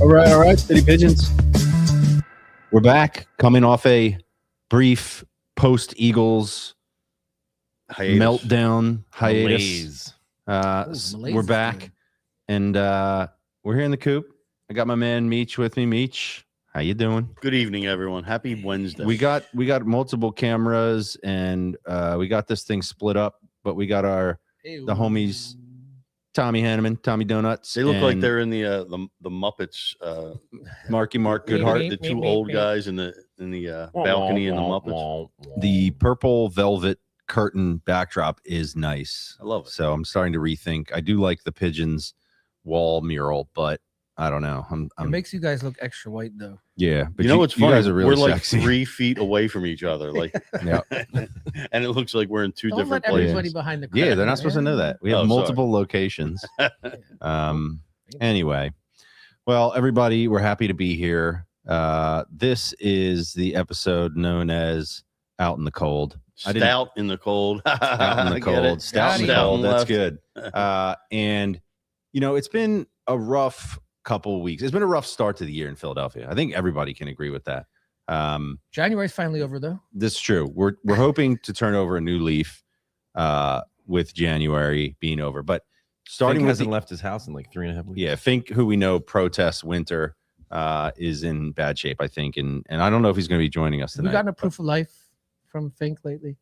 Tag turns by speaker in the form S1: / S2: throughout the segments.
S1: All right, City Pigeons. We're back, coming off a brief post-Eagles meltdown hiatus. We're back, and we're here in the coop. I got my man Meech with me. Meech, how you doing?
S2: Good evening, everyone. Happy Wednesday.
S1: We got multiple cameras, and we got this thing split up, but we got the homies. Tommy Hanneman, Tommy Donuts.
S2: They look like they're in the Muppets.
S1: Marky Mark Goodhart,
S2: the two old guys in the balcony in the Muppets.
S1: The purple velvet curtain backdrop is nice.
S2: I love it.
S1: So I'm starting to rethink. I do like the Pigeons wall mural, but I don't know.
S3: It makes you guys look extra white, though.
S1: Yeah,
S2: but you know what's funny?
S1: Guys are really
S2: we're like
S1: sexy.
S2: 3 feet away from each other, like,
S1: yeah,
S2: and it looks like we're in two different
S3: let
S2: places.
S3: everybody behind the curtain.
S1: Yeah, they're not supposed to know that. We have multiple locations. Anyway, well, everybody, we're happy to be here. This is the episode known as Out in the Cold.
S2: Stout in the cold.
S1: Out in the cold. Stout in the cold. That's good. And you know, it's been a rough couple of weeks. It's been a rough start to the year in Philadelphia. I think everybody can agree with that.
S3: January's finally over, though.
S1: This is true. We're hoping to turn over a new leaf with January being over. But starting
S4: Fink hasn't left his house in like 3.5 weeks.
S1: Yeah, Fink, who we know protests winter, is in bad shape, I think. And I don't know if he's going to be joining us tonight.
S3: We gotten a proof of life from Fink lately?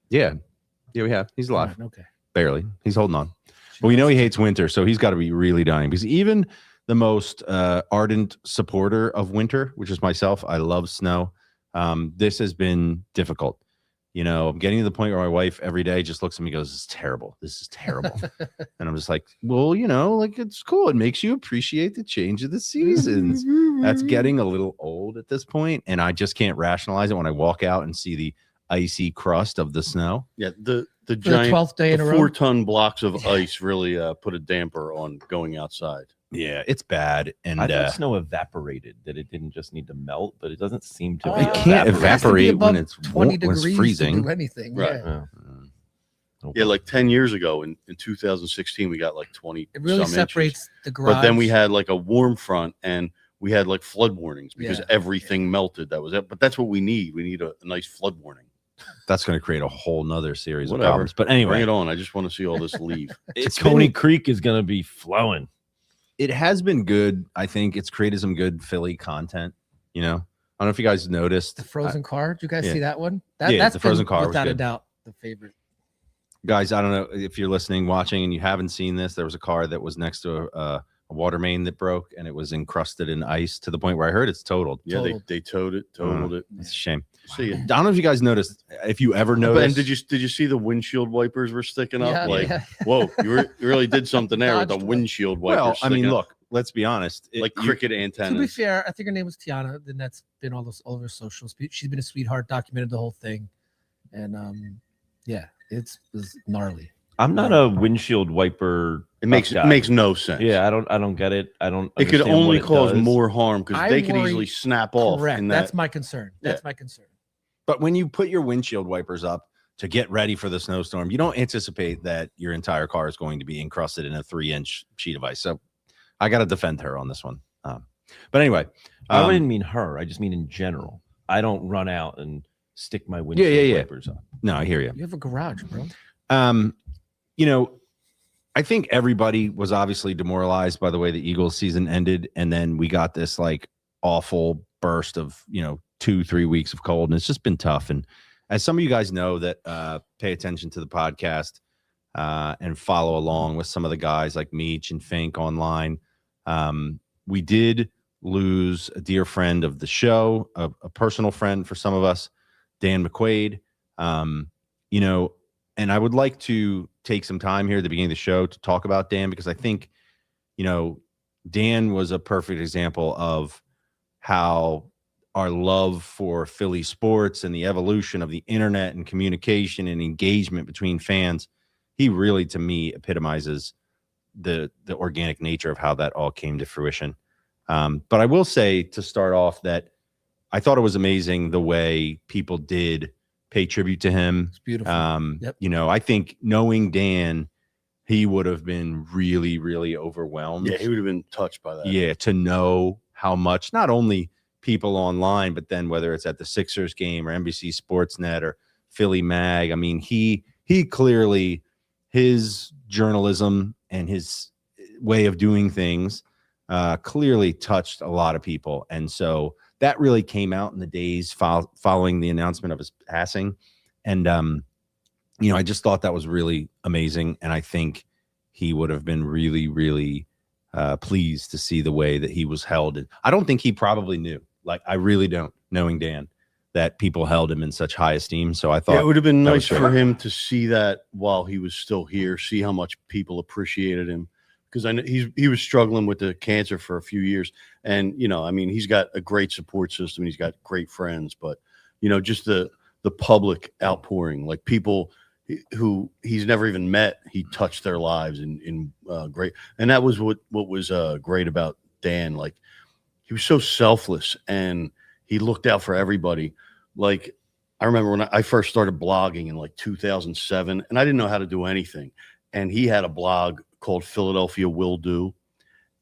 S1: Yeah, we have. He's alive.
S3: Okay.
S1: Barely. He's holding on. But we know he hates winter, so he's got to be really dying, because even the most ardent supporter of winter, which is myself, I love snow. This has been difficult. You know, I'm getting to the point where my wife every day just looks at me and goes, "This is terrible. This is terrible." And I'm just like, well, you know, like, it's cool. It makes you appreciate the change of the seasons. That's getting a little old at this point, and I just can't rationalize it when I walk out and see the icy crust of the snow.
S2: Yeah, the giant
S3: 12th day in a row.
S2: 4-ton blocks of ice really put a damper on going outside.
S1: Yeah, it's bad. And
S4: I thought snow evaporated, that it didn't just need to melt, but it doesn't seem to.
S1: It can't evaporate when it's
S3: 20 degrees
S1: when it's freezing.
S3: to do anything.
S2: Right.
S3: Yeah.
S2: Yeah, like 10 years ago in 2016, we got like 20.
S3: It really separates
S2: inches.
S3: the garage.
S2: But then we had like a warm front, and we had like flood warnings because everything melted. That was it. But that's what we need. We need a nice flood warning.
S1: That's going to create a whole nother series of problems. But anyway,
S2: bring it on. I just want to see all this leave.
S4: Coney Creek is going to be flowing.
S1: It has been good. I think it's created some good Philly content. You know, I don't know if you guys noticed
S3: the frozen car. Did you guys see that one?
S1: That's the frozen car,
S3: without a doubt, the favorite.
S1: Guys, I don't know if you're listening, watching, and you haven't seen this. There was a car that was next to a water main that broke, and it was encrusted in ice to the point where I heard it's totaled.
S2: Yeah, they totaled it.
S1: It's a shame.
S2: See it.
S1: I don't know if you guys noticed. If you ever noticed,
S2: and did you see the windshield wipers were sticking up?
S3: Yeah,
S2: whoa, you really did something there with the windshield wipers.
S1: Well, I mean, look, let's be honest.
S2: Like cricket antennas.
S3: To be fair, I think her name was Tiana. Then that's been all over socials. She's been a sweetheart, documented the whole thing, and it was gnarly.
S4: I'm not a windshield wiper.
S2: It makes no sense.
S4: Yeah, I don't get it. I don't.
S2: It could only cause more harm because they could easily snap off.
S3: Correct. That's my concern. That's my concern.
S1: But when you put your windshield wipers up to get ready for the snowstorm, you don't anticipate that your entire car is going to be encrusted in a 3-inch sheet of ice. So I got to defend her on this one. But anyway,
S4: I didn't mean her. I just mean in general. I don't run out and stick my windshield wipers up.
S1: No, I hear you.
S3: You have a garage, bro.
S1: You know, I think everybody was obviously demoralized by the way the Eagles season ended. And then we got this like awful burst of, 2-3 weeks of cold. And it's just been tough. And as some of you guys know that pay attention to the podcast and follow along with some of the guys like Meech and Fink online, we did lose a dear friend of the show, a personal friend for some of us, Dan McQuade. And I would like to take some time here at the beginning of the show to talk about Dan, because I think, Dan was a perfect example of how our love for Philly sports and the evolution of the internet and communication and engagement between fans, he really, to me, epitomizes the organic nature of how that all came to fruition. But I will say to start off that I thought it was amazing the way people did pay tribute to him.
S3: It's beautiful. Yep.
S1: You know, I think knowing Dan, he would have been really, really overwhelmed.
S2: Yeah, he would have been touched by that.
S1: Yeah, to know how much not only people online, but then whether it's at the Sixers game or NBC Sportsnet or Philly Mag. I mean, he clearly, his journalism and his way of doing things clearly touched a lot of people. And so that really came out in the days following the announcement of his passing. And, you know, I just thought that was really amazing. And I think he would have been really, really pleased to see the way that he was held. And I don't think he probably knew, like, I really don't, knowing Dan, that people held him in such high esteem. So I thought
S2: it would have been
S1: that
S2: nice
S1: was
S2: for
S1: great.
S2: him to see that while he was still here, see how much people appreciated him. Because I know he was struggling with the cancer for a few years. And, you know, I mean, he's got a great support system. He's got great friends. But, you know, just the public outpouring, like people who he's never even met, he touched their lives in great. And that was what was great about Dan. Like, he was so selfless and he looked out for everybody. Like, I remember when I first started blogging in like 2007, and I didn't know how to do anything. And he had a blog called Philadelphia Will Do.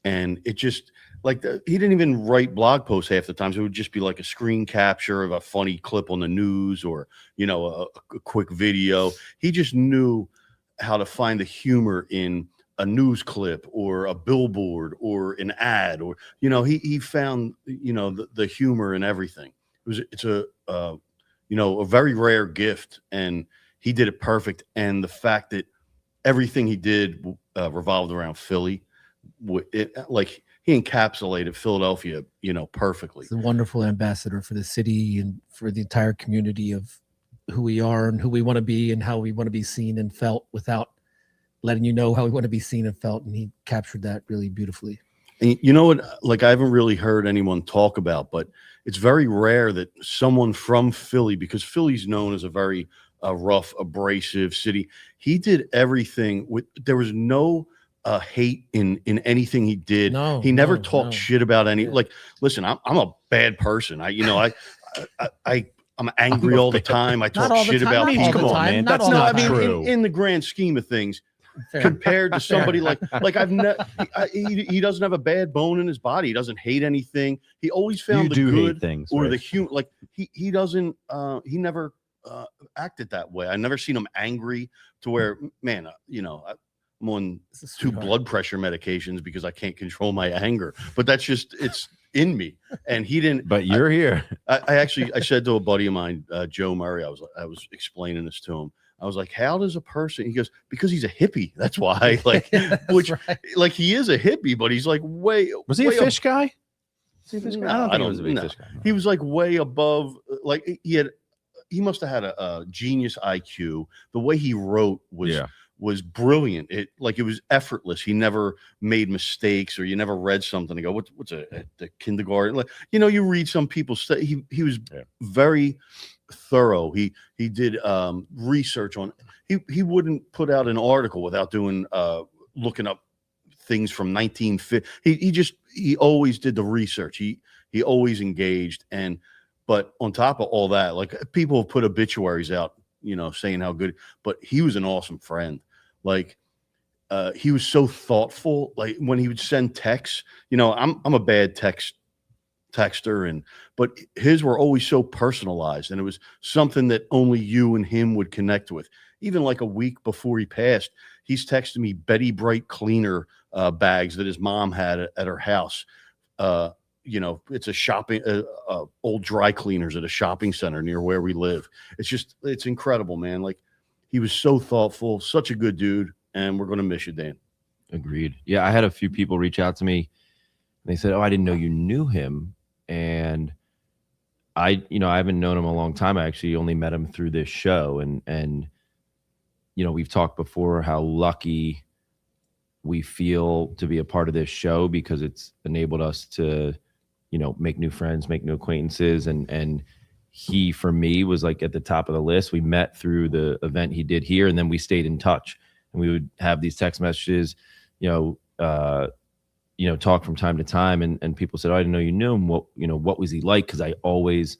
S2: And it just, like, he didn't even write blog posts half the time. So it would just be like a screen capture of a funny clip on the news or, you know, a quick video. He just knew how to find the humor in a news clip or a billboard or an ad, or, you know, he found, you know, the humor in everything. It's a you know, a very rare gift, and he did it perfect. And the fact that everything he did revolved around Philly, like, he encapsulated Philadelphia, you know, perfectly.
S3: He's a wonderful ambassador for the city and for the entire community of who we are and who we want to be and how we want to be seen and felt, without letting you know how we want to be seen and felt. And he captured that really beautifully.
S2: And you know what, like, I haven't really heard anyone talk about, but it's very rare that someone from Philly, because Philly's known as a very rough, abrasive city. He did everything with, there was no hate in anything he did.
S3: No,
S2: he never
S3: no,
S2: talked
S3: no.
S2: shit about any,
S3: Yeah.
S2: like, listen, I'm a bad person. I'm angry all the time. I
S3: Not
S2: talk
S3: all the
S2: shit
S3: time,
S2: about
S3: not
S2: people.
S3: all the
S1: Come on,
S3: time,
S1: man.
S3: not
S1: That's
S3: all
S1: not
S3: the time.
S1: true.
S2: In the grand scheme of things,
S3: Fair.
S2: compared to
S3: Fair.
S2: somebody like he doesn't have a bad bone in his body. He doesn't hate anything. He always found the
S1: do hate
S2: good
S1: things,
S2: or
S1: right?
S2: the humor. Like, he doesn't he never acted that way. I never seen him angry to where, man, you know, I'm on
S3: This is
S2: 2
S3: sweetheart.
S2: blood pressure medications because I can't control my anger. But that's just, it's in me. And he didn't.
S1: But you're here.
S2: I said to a buddy of mine, Joe Murray, I was explaining this to him. I was like, how does a person, he goes, because he's a hippie. That's why. Like,
S3: That's
S2: which,
S3: right.
S2: like, he is a hippie, but he's like way.
S1: Was he a
S2: way
S1: fish guy?
S2: Was he a fish
S1: No,
S2: guy?
S1: I don't think he
S2: I
S1: was a big
S2: don't-
S1: fish guy.
S2: He was like way above, like, he must have had a genius IQ. The way he wrote was brilliant. It was effortless. He never made mistakes, or you never read something and go, what's at the kindergarten? Like, you know, you read some people's he was very thorough. He did research on, he wouldn't put out an article without doing looking up things from 1950. He always did the research. He always engaged. But on top of all that, like, people have put obituaries out, you know, saying how good, but he was an awesome friend. Like, he was so thoughtful. Like, when he would send texts, you know, I'm a bad texter, but his were always so personalized, and it was something that only you and him would connect with. Even like a week before he passed, he's texting me Betty Bright cleaner bags that his mom had at her house. You know, it's a shopping, old dry cleaners at a shopping center near where we live. It's incredible, man. Like, he was so thoughtful, such a good dude, and we're going to miss you, Dan.
S4: Agreed. Yeah, I had a few people reach out to me. And they said, "Oh, I didn't know you knew him." And I haven't known him a long time. I actually only met him through this show. And you know, we've talked before how lucky we feel to be a part of this show, because it's enabled us to, you know, make new friends, make new acquaintances. And he, for me, was like at the top of the list. We met through the event he did here, and then we stayed in touch, and we would have these text messages, talk from time to time. And people said, "Oh, I didn't know you knew him. What was he like?" Cause I always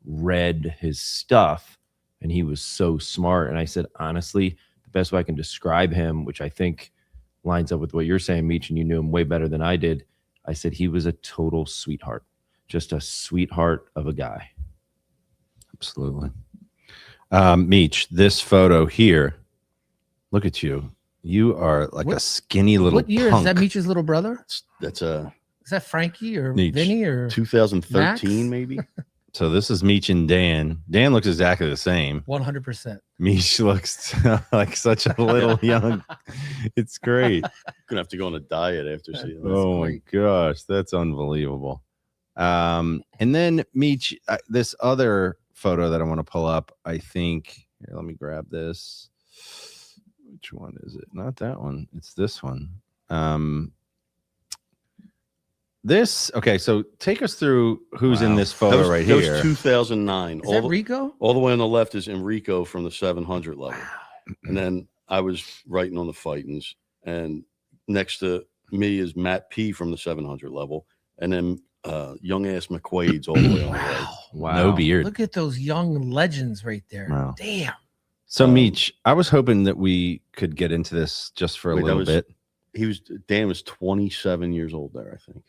S4: read his stuff and he was so smart. And I said, honestly, the best way I can describe him, which I think lines up with what you're saying, Meech, and you knew him way better than I did. I said he was a total sweetheart, just a sweetheart of a guy.
S1: Absolutely. Meech, this photo here, look at you. You are like a skinny little
S3: What year
S1: punk.
S3: is that? Meech's little brother?
S2: That's a
S3: Is that Frankie or
S1: Meech.
S3: Vinny or
S2: 2013
S3: Max?
S2: maybe.
S1: So this is Meech and Dan. Dan looks exactly the same.
S3: 100%?
S1: Meech looks like such a little young. It's great.
S2: Gonna have to go on a diet after seeing that.
S1: Oh my gosh, that's unbelievable. And then Meech, this other photo that I want to pull up, I think. Here, let me grab this. Which one is it? Not that one. It's this one. This okay. So take us through who's in this photo right
S2: that
S1: here.
S2: was 2009.
S3: Is that Rico?
S2: All the way on the left is Enrico from the 700 level. And then I was writing on the Fightins. And next to me is Matt P from the 700 level. And then young ass McQuade's all the way on the right.
S4: Wow.
S1: No beard.
S3: Look at those young legends right there.
S1: Wow.
S3: Damn.
S1: So Meech, I was hoping that we could get into this just for a little bit.
S2: Dan was 27 years old there, I think.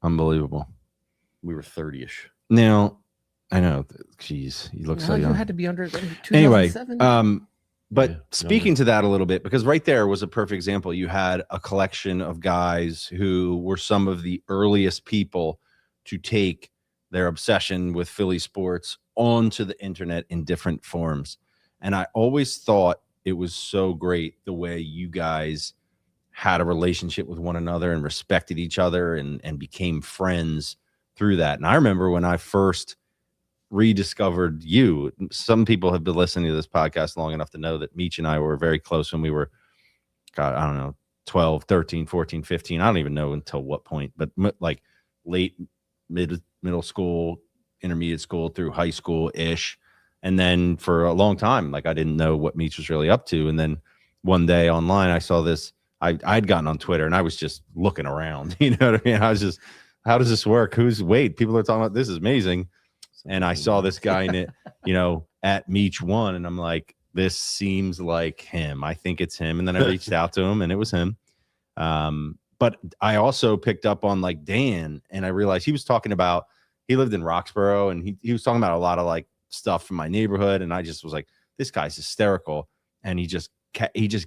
S1: Unbelievable.
S2: We were 30-ish.
S1: Now, I know. Geez, you look so
S3: You
S1: young.
S3: had to be under 2007?
S1: Anyway, but
S4: Yeah,
S1: speaking to that a little bit, because right there was a perfect example. You had a collection of guys who were some of the earliest people to take their obsession with Philly sports onto the internet in different forms. And I always thought it was so great the way you guys had a relationship with one another and respected each other and became friends through that. And I remember when I first rediscovered you, some people have been listening to this podcast long enough to know that Meech and I were very close when we were, God, I don't know, 12, 13, 14, 15. I don't even know until what point, but like late middle school, intermediate school through high school-ish. And then for a long time, like I didn't know what Meech was really up to. And then one day online, I saw this. I'd gotten on Twitter and I was just looking around. You know what I mean? I was just, how does this work? People are talking about this is amazing. And I saw this guy in it, at Meech One, and I'm like, this seems like him. I think it's him. And then I reached out to him and it was him. But I also picked up on like Dan, and I realized he was talking about, he lived in Roxborough, and he was talking about a lot of like stuff from my neighborhood. And I just was like, this guy's hysterical. And he just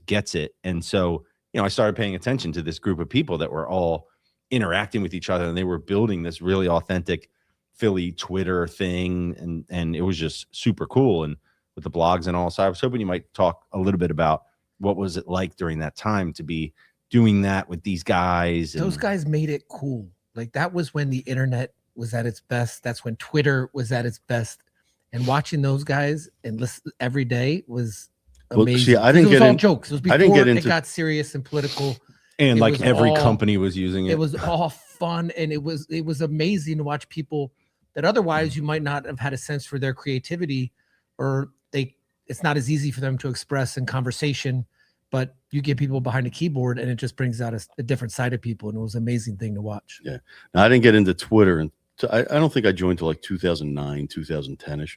S1: gets it. And so, I started paying attention to this group of people that were all interacting with each other, and they were building this really authentic Philly Twitter thing. And it was just super cool. And with the blogs and all. So I was hoping you might talk a little bit about what was it like during that time to be doing that with these guys.
S3: Those guys made it cool. Like that was when the internet was at its best. That's when Twitter was at its best. And watching those guys and listen every day was amazing.
S2: See, I didn't
S3: it was
S2: get
S3: all
S2: in,
S3: jokes. It was before
S2: I didn't get into,
S3: it got serious and political.
S1: And like every
S3: all,
S1: company was using it.
S3: It was all fun, and it was amazing to watch people that otherwise you might not have had a sense for their creativity, or it's not as easy for them to express in conversation. But you get people behind a keyboard, and it just brings out a different side of people, and it was an amazing thing to watch.
S2: Yeah, now, I didn't get into Twitter, and I don't think I joined till like 2009, 2010ish.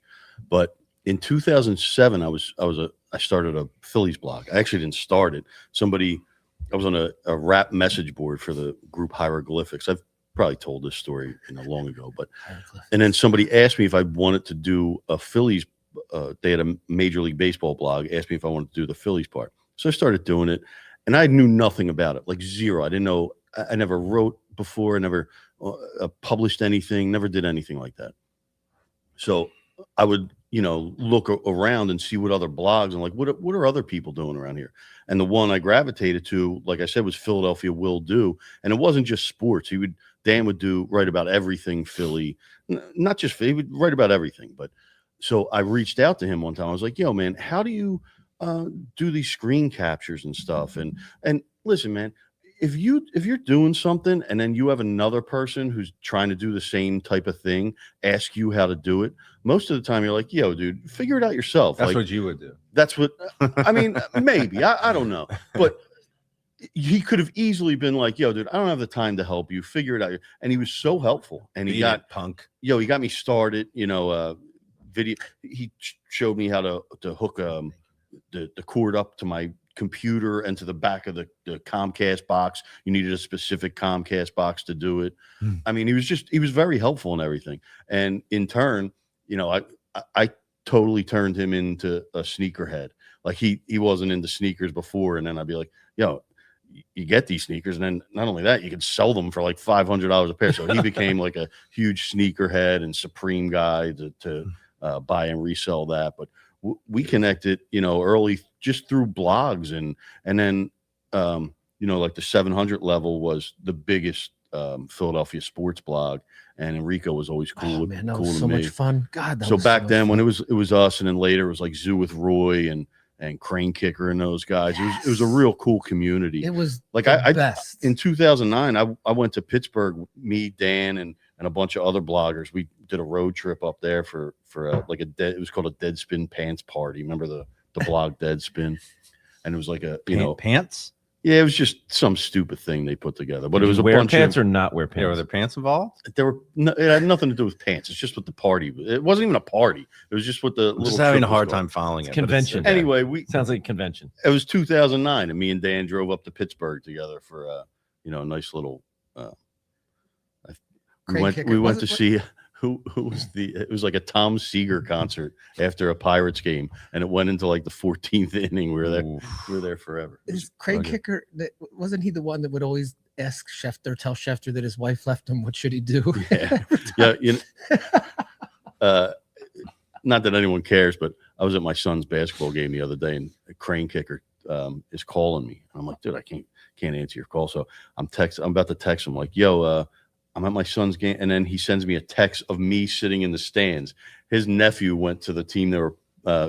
S2: But in 2007, I started a Phillies blog. I actually didn't start it. I was on a rap message board for the group Hieroglyphics. I've probably told this story long ago, but and then somebody asked me if I wanted to do a Phillies. They had a Major League Baseball blog. Asked me if I wanted to do the Phillies part. So I started doing it, and I knew nothing about it, like zero. I didn't know. I never wrote before. I never published anything. Never did anything like that. So I would, look around and see what other blogs and like what are other people doing around here. And the one I gravitated to, like I said, was Philadelphia Will Do, and it wasn't just sports. Dan would write about everything Philly, not just Philly. He would write about everything. But so I reached out to him one time. I was like, "Yo, man, how do you do these screen captures and stuff?" And listen, man, if you're doing something and then you have another person who's trying to do the same type of thing ask you how to do it, most of the time you're like, "Yo, dude, figure it out yourself."
S1: That's
S2: like,
S1: what you would do.
S2: That's what I mean. Maybe I don't know, but he could have easily been like, "Yo, dude, I don't have the time to help you. Figure it out." And he was so helpful, and he got
S1: punk.
S2: He got me started. video. He showed me how to hook the cord up to my computer and to the back of the Comcast box. You needed a specific Comcast box to do it. I mean, he was very helpful in everything. And in turn, you know, I totally turned him into a sneakerhead. Like he wasn't into sneakers before. And then I'd be like, yo, you get these sneakers. And then not only that, you can sell them for like $500 a pair. So he became like a huge sneakerhead and Supreme guy to buy and resell that. But we connected, you know, early just through blogs. And then, you know, like the 700 level was the biggest Philadelphia sports blog. And Enrico was always cool.
S3: Oh, man, that
S2: cool
S3: was
S2: to
S3: so
S2: me.
S3: much fun. God, that
S2: So
S3: was
S2: back
S3: so
S2: then
S3: much
S2: when
S3: fun.
S2: it was us, and then later it was like Zoo with Roy and Crane Kicker and those guys. It was a real cool community.
S3: It was
S2: like
S3: the
S2: I
S3: best.
S2: in 2009, I went to Pittsburgh, me, Dan, and a bunch of other bloggers. We did a road trip up there for like it was called a Deadspin Pants Party. Remember the blog Deadspin? And it was like a, you know,
S1: pants.
S2: yeah, it was just some stupid thing they put together. But
S4: Did
S2: it was
S4: you
S2: a
S4: wear
S2: bunch
S4: pants
S2: of,
S4: or not wear
S1: Yeah, were
S4: pants?
S1: there pants involved?
S2: it had nothing to do with pants. It's just what the party. It wasn't even a party. It was just what the
S1: I'm
S2: little
S1: just having a
S2: trip was
S1: hard
S2: called.
S1: time following
S4: It's
S1: it. but
S4: convention.
S1: okay.
S2: Anyway,
S4: Sounds like a convention.
S2: it was 2009, and me and Dan drove up to Pittsburgh together for you know, a nice little.
S3: Crane
S2: We
S3: Kicker.
S2: went
S3: Was
S2: to
S3: it-
S2: see who was it was like a Tom Seager concert after a Pirates game, and it went into like the 14th inning. We were there.
S1: Oof.
S2: We were there forever.
S3: Is Craig
S1: Okay.
S3: Kicker, wasn't he the one that would always ask Schefter, tell Schefter that his wife left him? What should he do?
S2: Yeah. Yeah, you know, not that anyone cares, but I was at my son's basketball game the other day, and a Crane Kicker is calling me. And I'm like, dude, I can't answer your call. So I'm about to text him like, yo, I'm at my son's game. And then he sends me a text of me sitting in the stands. His nephew went to the team that were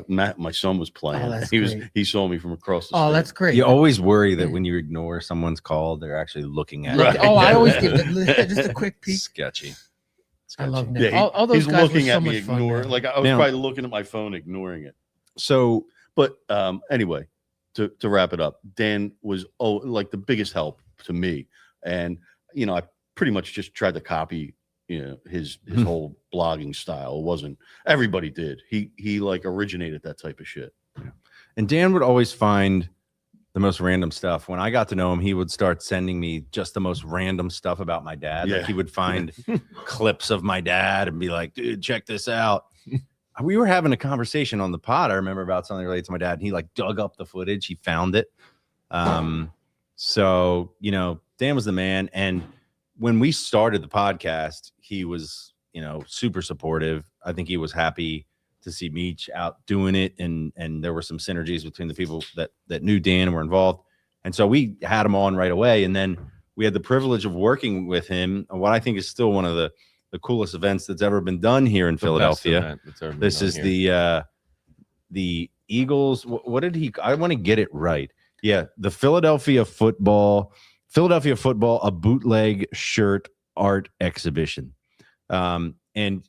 S2: my son was playing.
S3: Oh, that's
S2: And
S3: great.
S2: he saw me from across the
S3: Oh,
S2: stand.
S3: that's great.
S1: You always worry that when you ignore someone's call, they're actually looking at
S3: Look,
S1: you.
S3: oh, I always give it just a quick peek.
S1: Sketchy.
S3: I love
S1: Sketchy.
S3: Nick.
S2: Yeah,
S3: all those
S2: he's
S3: guys
S2: looking
S3: were so
S2: at me,
S3: much fun,
S2: ignoring.
S3: man.
S2: Like I was
S1: Now-
S2: probably looking at my phone, ignoring it.
S1: So
S2: But anyway, to wrap it up, Dan was like the biggest help to me, and you know, I pretty much just tried to copy, you know, his whole blogging style. It wasn't everybody did. He like originated that type of shit.
S1: And Dan would always find the most random stuff. When I got to know him, he would start sending me just the most random stuff about my dad. Like
S2: Yeah.
S1: he would find clips of my dad and be like, dude, check this out. We were having a conversation on the pod, I remember, about something related to my dad. And he like dug up the footage. He found it. So, you know, Dan was the man. And when we started the podcast, he was, you know, super supportive. I think he was happy to see Meech out doing it, and there were some synergies between the people that knew Dan and were involved, and so we had him on right away. And then we had the privilege of working with him on what I think is still one of the coolest events that's ever been done here in Philadelphia. This is the Eagles. What did he? I want to get it right. Yeah, the Philadelphia football, a bootleg shirt art exhibition. And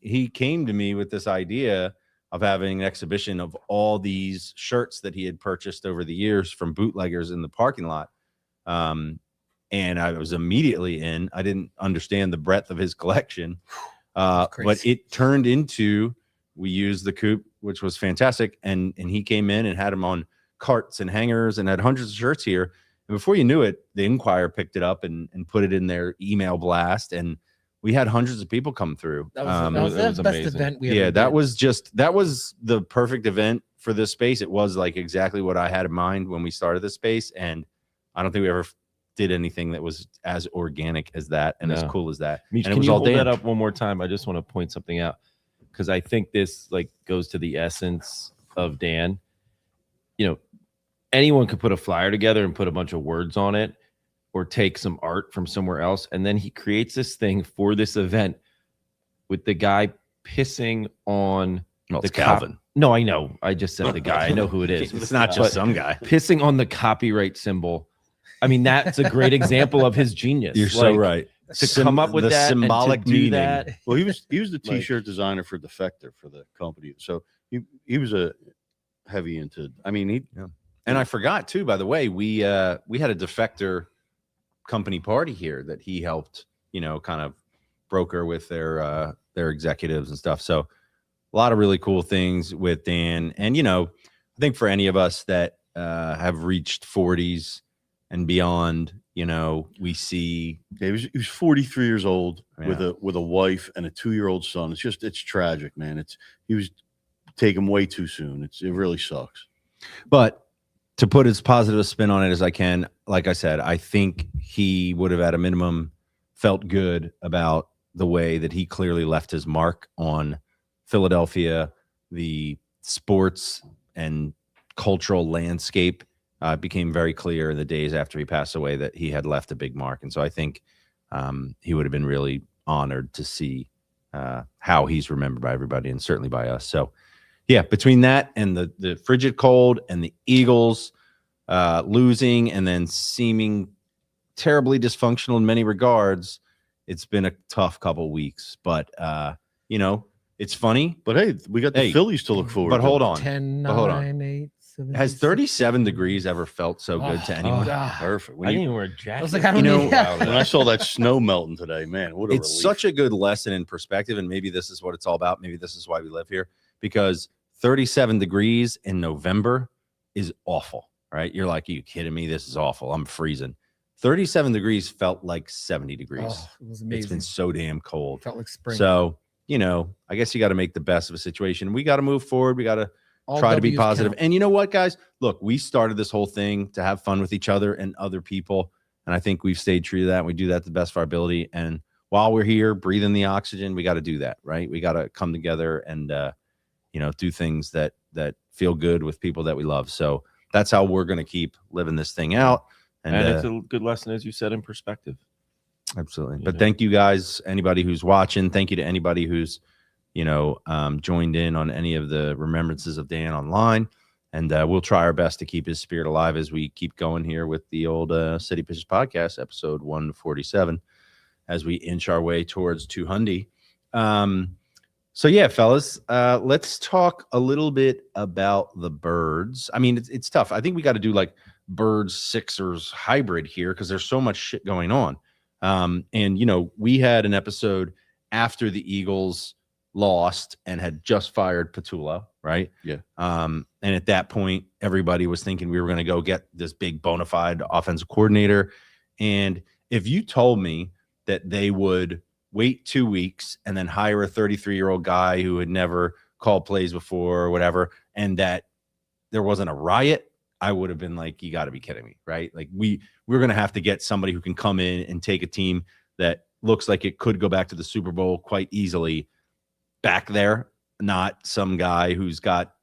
S1: he came to me with this idea of having an exhibition of all these shirts that he had purchased over the years from bootleggers in the parking lot. And I was immediately in. I didn't understand the breadth of his collection, but it turned into, we used the coupe, which was fantastic. And he came in and had them on carts and hangers and had hundreds of shirts here. And before you knew it, the Inquirer picked it up and put it in their email blast. And we had hundreds of people come through.
S3: That was the best
S4: amazing.
S3: event we ever
S1: Yeah,
S3: did.
S1: that was the perfect event for this space. It was like exactly what I had in mind when we started this space. And I don't think we ever did anything that was as organic as that and as
S4: No.
S1: cool as that.
S4: Meech,
S1: and it
S4: can
S1: was
S4: you
S1: all
S4: hold
S1: Dan.
S4: that up one more time? I just want to point something out, because I think this like goes to the essence of Dan. You know, anyone could put a flyer together and put a bunch of words on it, or take some art from somewhere else, and then he creates this thing for this event with the guy pissing on
S1: Well,
S4: the
S1: it's Calvin.
S4: No, I know. I just said the guy. I know who it is.
S1: It's not just
S4: But
S1: some guy.
S4: pissing on the copyright symbol. I mean, that's a great example of his genius.
S1: You're so
S4: Like,
S1: right.
S4: To come up with
S1: the
S4: that
S1: symbolic
S4: and to do
S1: meaning.
S4: that.
S2: Well, he was the
S4: Like-
S2: t-shirt designer for Defector for the company. So he was a heavy into. I mean,
S1: And I forgot too, by the way, we had a Defector company party here that he helped, you know, kind of broker with their executives and stuff. So a lot of really cool things with Dan. And, I think for any of us that have reached 40s and beyond, we see.
S2: Yeah, he was 43 years old
S1: Yeah.
S2: with a wife and a 2-year-old son. It's tragic, man. He was taken way too soon. It really sucks.
S1: But to put as positive a spin on it as I can, like I said, I think he would have at a minimum felt good about the way that he clearly left his mark on Philadelphia, the sports and cultural landscape. Became very clear in the days after he passed away that he had left a big mark. And so I think he would have been really honored to see how he's remembered by everybody and certainly by us. So, yeah, between that and the frigid cold and the Eagles losing and then seeming terribly dysfunctional in many regards, it's been a tough couple weeks. But, it's funny.
S2: But hey, we got the Phillies to look forward to.
S1: But hold on.
S3: 10,
S1: But hold on.
S3: 9, 8, 7,
S1: Has
S3: 6,
S1: 37 degrees ever felt so good to anyone?
S2: Perfect.
S4: I didn't even wear a jacket.
S3: I was like, I don't need
S2: When I saw that snow melting today, man, what a
S1: It's
S2: relief.
S1: such a good lesson in perspective, and maybe this is what it's all about. Maybe this is why we live here, because 37 degrees in November is awful, right? You're like, are you kidding me? This is awful. I'm freezing. 37 degrees felt like 70 degrees.
S3: Oh, it was amazing.
S1: It's been so damn cold.
S3: Felt like spring.
S1: So, I guess you got to make the best of a situation. We got to move forward. We got to
S3: All
S1: try to be
S3: W's
S1: positive.
S3: count.
S1: And you know what, guys? Look, we started this whole thing to have fun with each other and other people. And I think we've stayed true to that. And we do that to the best of our ability. And while we're here breathing the oxygen, we got to do that, right? We got to come together and, do things that feel good with people that we love. So that's how we're going to keep living this thing out.
S4: And it's a good lesson, as you said, in perspective.
S1: Absolutely. But thank you guys, anybody who's watching. Thank you to anybody who's, joined in on any of the remembrances of Dan online. And we'll try our best to keep his spirit alive as we keep going here with the old City Pitches podcast, episode 147, as we inch our way towards 200. So, yeah, fellas, let's talk a little bit about the Birds. I mean, it's tough. I think we got to do like Birds Sixers hybrid here because there's so much shit going on. And, we had an episode after the Eagles lost and had just fired Petula, right?
S2: Yeah.
S1: And at that point, everybody was thinking we were going to go get this big bona fide offensive coordinator. And if you told me that they would wait 2 weeks and then hire a 33-year-old guy who had never called plays before or whatever, and that there wasn't a riot, I would have been like, you got to be kidding me, right? Like we're going to have to get somebody who can come in and take a team that looks like it could go back to the Super Bowl quite easily back there, not some guy who's got,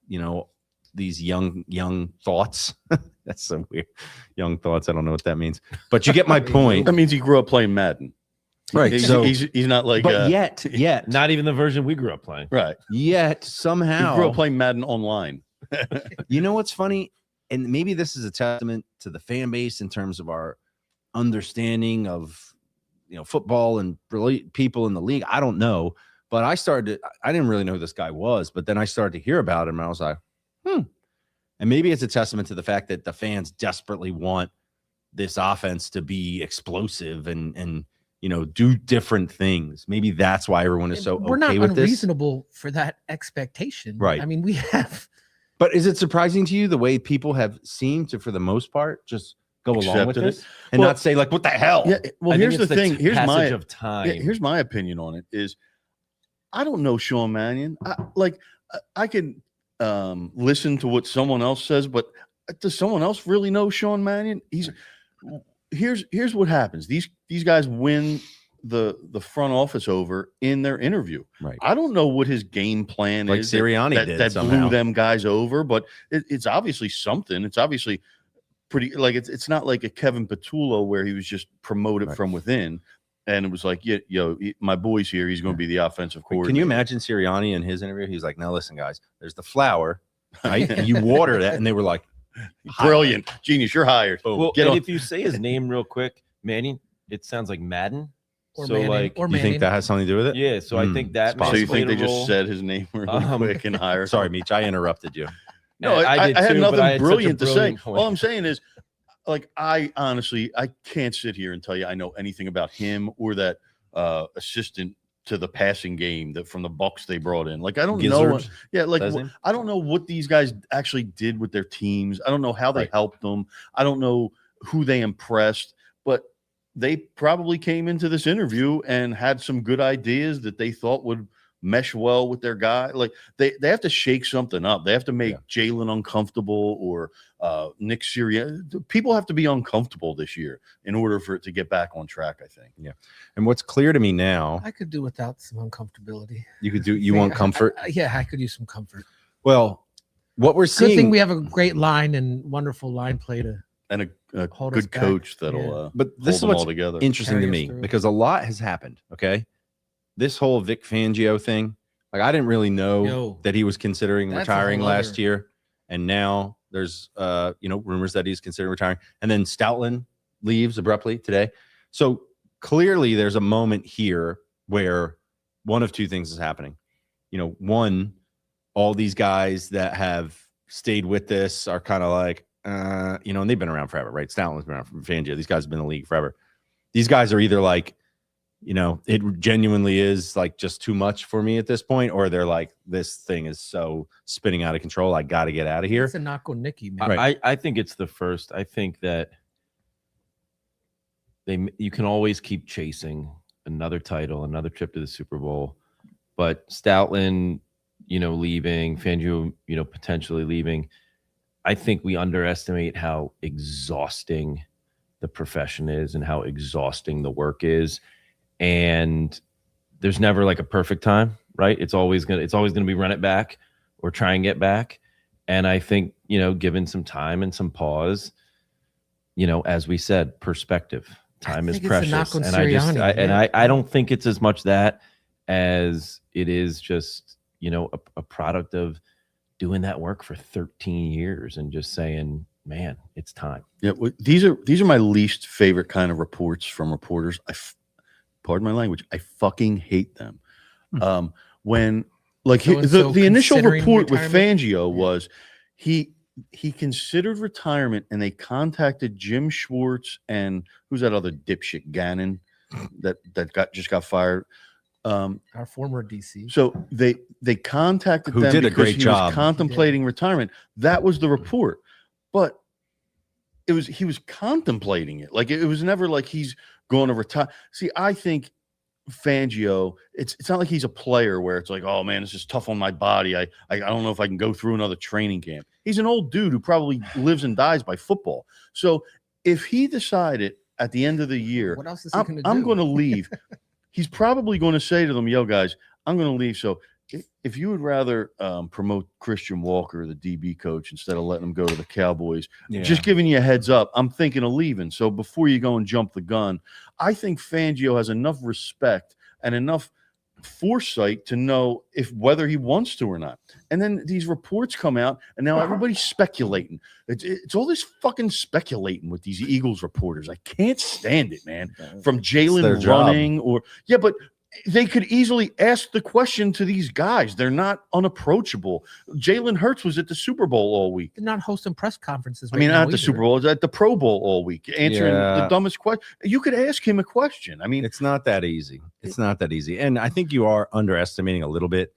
S1: these young thoughts. That's so weird. Young thoughts. I don't know what that means, but you get my point.
S2: That means he grew up playing Madden.
S1: Right.
S2: He's,
S1: So,
S2: he's not like,
S1: but yet,
S4: Not even the version we grew up playing.
S2: right.
S1: yet
S2: He
S1: somehow,
S2: grew up playing Madden online.
S1: you know what's funny? And maybe this is a testament to the fan base in terms of our understanding of, football and really people in the league. I don't know. But I didn't really know who this guy was, but then I started to hear about him and I was like, And maybe it's a testament to the fact that the fans desperately want this offense to be explosive and do different things. Maybe that's why everyone is so
S3: We're
S1: okay
S3: not
S1: with this.
S3: unreasonable for that expectation.
S1: Right.
S3: I mean, we have.
S1: But is it surprising to you the way people have seemed to, for the most part, just go along with
S2: Accepted
S1: this
S2: it.
S1: and
S2: Well,
S1: not say like, what the hell?
S2: Yeah. Well,
S4: I think
S2: here's the
S4: it's
S2: thing. Here's
S4: passage
S2: my
S4: of time.
S2: here's my opinion on it is I don't know Sean Mannion. I can listen to what someone else says, but does someone else really know Sean Mannion? Here's what happens. These guys win the front office over in their interview.
S1: Right.
S2: I don't know what his game plan
S1: Like
S2: is
S1: Sirianni
S2: that,
S1: did
S2: that
S1: somehow.
S2: blew them guys over, but it's obviously something. It's obviously pretty it's not like a Kevin Petullo where he was just promoted
S1: Right.
S2: from within. And it was like, my boy's here. He's going to be the offensive coordinator.
S1: Can you imagine Sirianni in his interview? He's like, now listen, guys, there's the flower, right? And you water that. And they were like,
S2: Brilliant. Genius. You're hired.
S1: Boom.
S4: Well,
S2: Get
S4: and
S2: on.
S4: if you say his name real quick, Manning, it sounds like Madden.
S3: Or
S4: So,
S3: Manning,
S4: like,
S3: or
S1: you
S3: Manning.
S1: think that has something to do with it?
S4: Yeah, so I think that
S1: spot
S2: So
S4: may
S2: you think
S4: play
S2: they
S4: a
S2: just
S4: role.
S2: said his name really quick and hired?
S1: Sorry, Meech, I interrupted you.
S2: No,
S4: Yeah,
S2: I
S4: did
S2: had
S4: too, but
S2: nothing
S4: I had such a
S2: brilliant to say.
S4: brilliant point.
S2: All I'm saying is, I honestly, I can't sit here and tell you I know anything about him or that assistant to the passing game that from the Bucks they brought in. Like I don't know.
S1: Gizzard,
S2: Yeah, like
S1: is that his name?
S2: I don't know what these guys actually did with their teams. I don't know how they
S1: Right.
S2: helped them. I don't know who they impressed, but they probably came into this interview and had some good ideas that they thought would mesh well with their guy. Like they have to shake something up. They have to make Jalen uncomfortable or Nick Sirianni. People have to be uncomfortable this year in order for it to get back on track, I think.
S1: Yeah. And what's clear to me now,
S3: I could do without some uncomfortability.
S1: you want comfort?
S3: Yeah, I could use some comfort.
S1: Well, what we're
S3: Good thing
S1: seeing,
S3: we have a great line and wonderful line play to
S2: And a
S3: hold us
S2: good
S3: back.
S2: coach that'll
S1: but this is
S2: hold them
S1: what's
S2: all together.
S1: interesting to
S3: Carry us
S1: me
S3: through.
S1: because a lot has happened. Okay. This whole Vic Fangio thing, like I didn't really know that he was considering
S3: That's a
S1: retiring
S3: whole
S1: last
S3: other-
S1: year. And now there's rumors that he's considering retiring. And then Stoutland leaves abruptly today. So clearly there's a moment here where one of two things is happening. One, all these guys that have stayed with this are kind of like, and they've been around forever, right? Stoutland's been around from Fangio. These guys have been in the league forever. These guys are either like, it genuinely is like just too much for me at this point, or they're like, this thing is so spinning out of control. I got to get out of here.
S3: It's a knock on Nicky, man.
S1: Right.
S4: I think it's the first. I think that you can always keep chasing another title, another trip to the Super Bowl, but Stoutland, leaving, Fangio, potentially leaving. I think we underestimate how exhausting the profession is and how exhausting the work is. And there's never like a perfect time, right? It's always gonna be run it back or try and get back. And I think, given some time and some pause, as we said, perspective. Time is
S3: think it's a knock
S4: precious.
S3: on
S4: And
S3: Sirianni,
S4: I don't think it's as much that as it is just, a product of doing that work for 13 years and just saying, man, it's time.
S2: Yeah, these are my least favorite kind of reports from reporters. Pardon my language, I fucking hate them. When the initial report with Fangio was he considered retirement, and they contacted Jim Schwartz and who's that other dipshit Gannon that just got fired.
S3: Our former DC.
S2: So they contacted
S1: Who
S2: them
S1: did a
S2: because
S1: great
S2: he
S1: job.
S2: was contemplating retirement. That was the report, but he was contemplating it. Like it was never like he's going to retire. See, I think Fangio, it's not like he's a player where it's like, oh man, this is tough on my body. I don't know if I can go through another training camp. He's an old dude who probably lives and dies by football. So if he decided at the end of the year,
S3: What else is he going to do?
S2: I'm going to leave, he's probably going to say to them, yo guys, I'm going to leave. So if you would rather promote Christian Walker, the DB coach, instead of letting him go to the Cowboys, just giving you a heads up, I'm thinking of leaving. So before you go and jump the gun, I think Fangio has enough respect and enough foresight to know whether he wants to or not. And then these reports come out, and now everybody's speculating. It's all this fucking speculating with these Eagles reporters. I can't stand it, man. From
S1: their
S2: Jalen
S1: job.
S2: running but they could easily ask the question to these guys. They're not unapproachable. Jalen Hurts was at the Super Bowl all week.
S3: They're not hosting press conferences.
S2: I mean,
S3: right
S2: not
S3: now
S2: at the
S3: either.
S2: Super Bowl, at the Pro Bowl all week, answering the
S1: Yeah.
S2: dumbest question. You could ask him a question. I mean,
S1: It's not that easy. It's not that easy. And I think you are underestimating a little bit.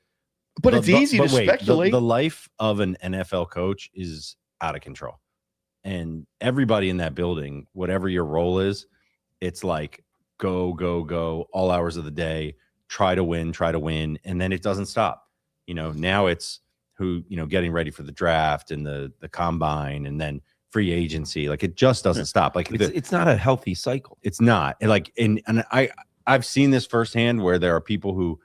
S2: but it's easy to
S1: wait,
S2: speculate.
S1: The life of an NFL coach is out of control. And everybody in that building, whatever your role is, it's like go, go, go, all hours of the day, try to win. And then it doesn't stop. Now it's getting ready for the draft and the combine and then free agency. Like it just doesn't stop. Like
S4: It's not a healthy cycle.
S1: it's not like, and I've seen this firsthand where there are people who,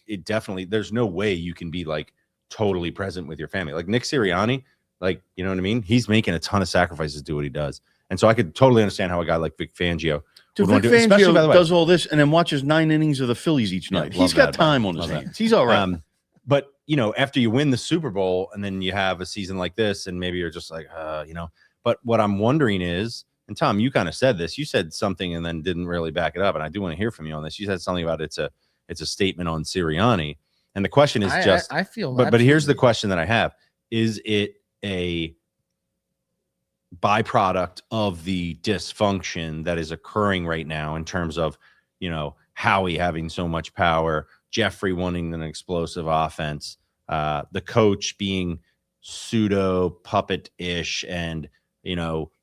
S1: it definitely, there's no way you can be like totally present with your family. Like Nick Sirianni, like, you know what I mean? He's making a ton of sacrifices to do what he does. And so I could totally understand how a guy like Vic Fangio
S2: Dude,
S1: would want
S2: Vic
S1: to do it, especially, by the
S2: Fangio
S1: way.
S2: does all this and then watches 9 innings of the Phillies each
S1: Yeah,
S2: night.
S1: love
S2: He's got
S1: that,
S2: time on his
S1: love that.
S2: hands. He's all right.
S1: But after you win the Super Bowl and then you have a season like this, and maybe you're just like, But what I'm wondering is, and Tom, you kind of said this. You said something and then didn't really back it up, and I do want to hear from you on this. You said something about it's a statement on Sirianni, and the question is
S3: I feel.
S1: But here's the
S3: absolutely.
S1: question that I have: is it a byproduct of the dysfunction that is occurring right now in terms of Howie having so much power, Jeffrey wanting an explosive offense, the coach being pseudo puppet-ish and,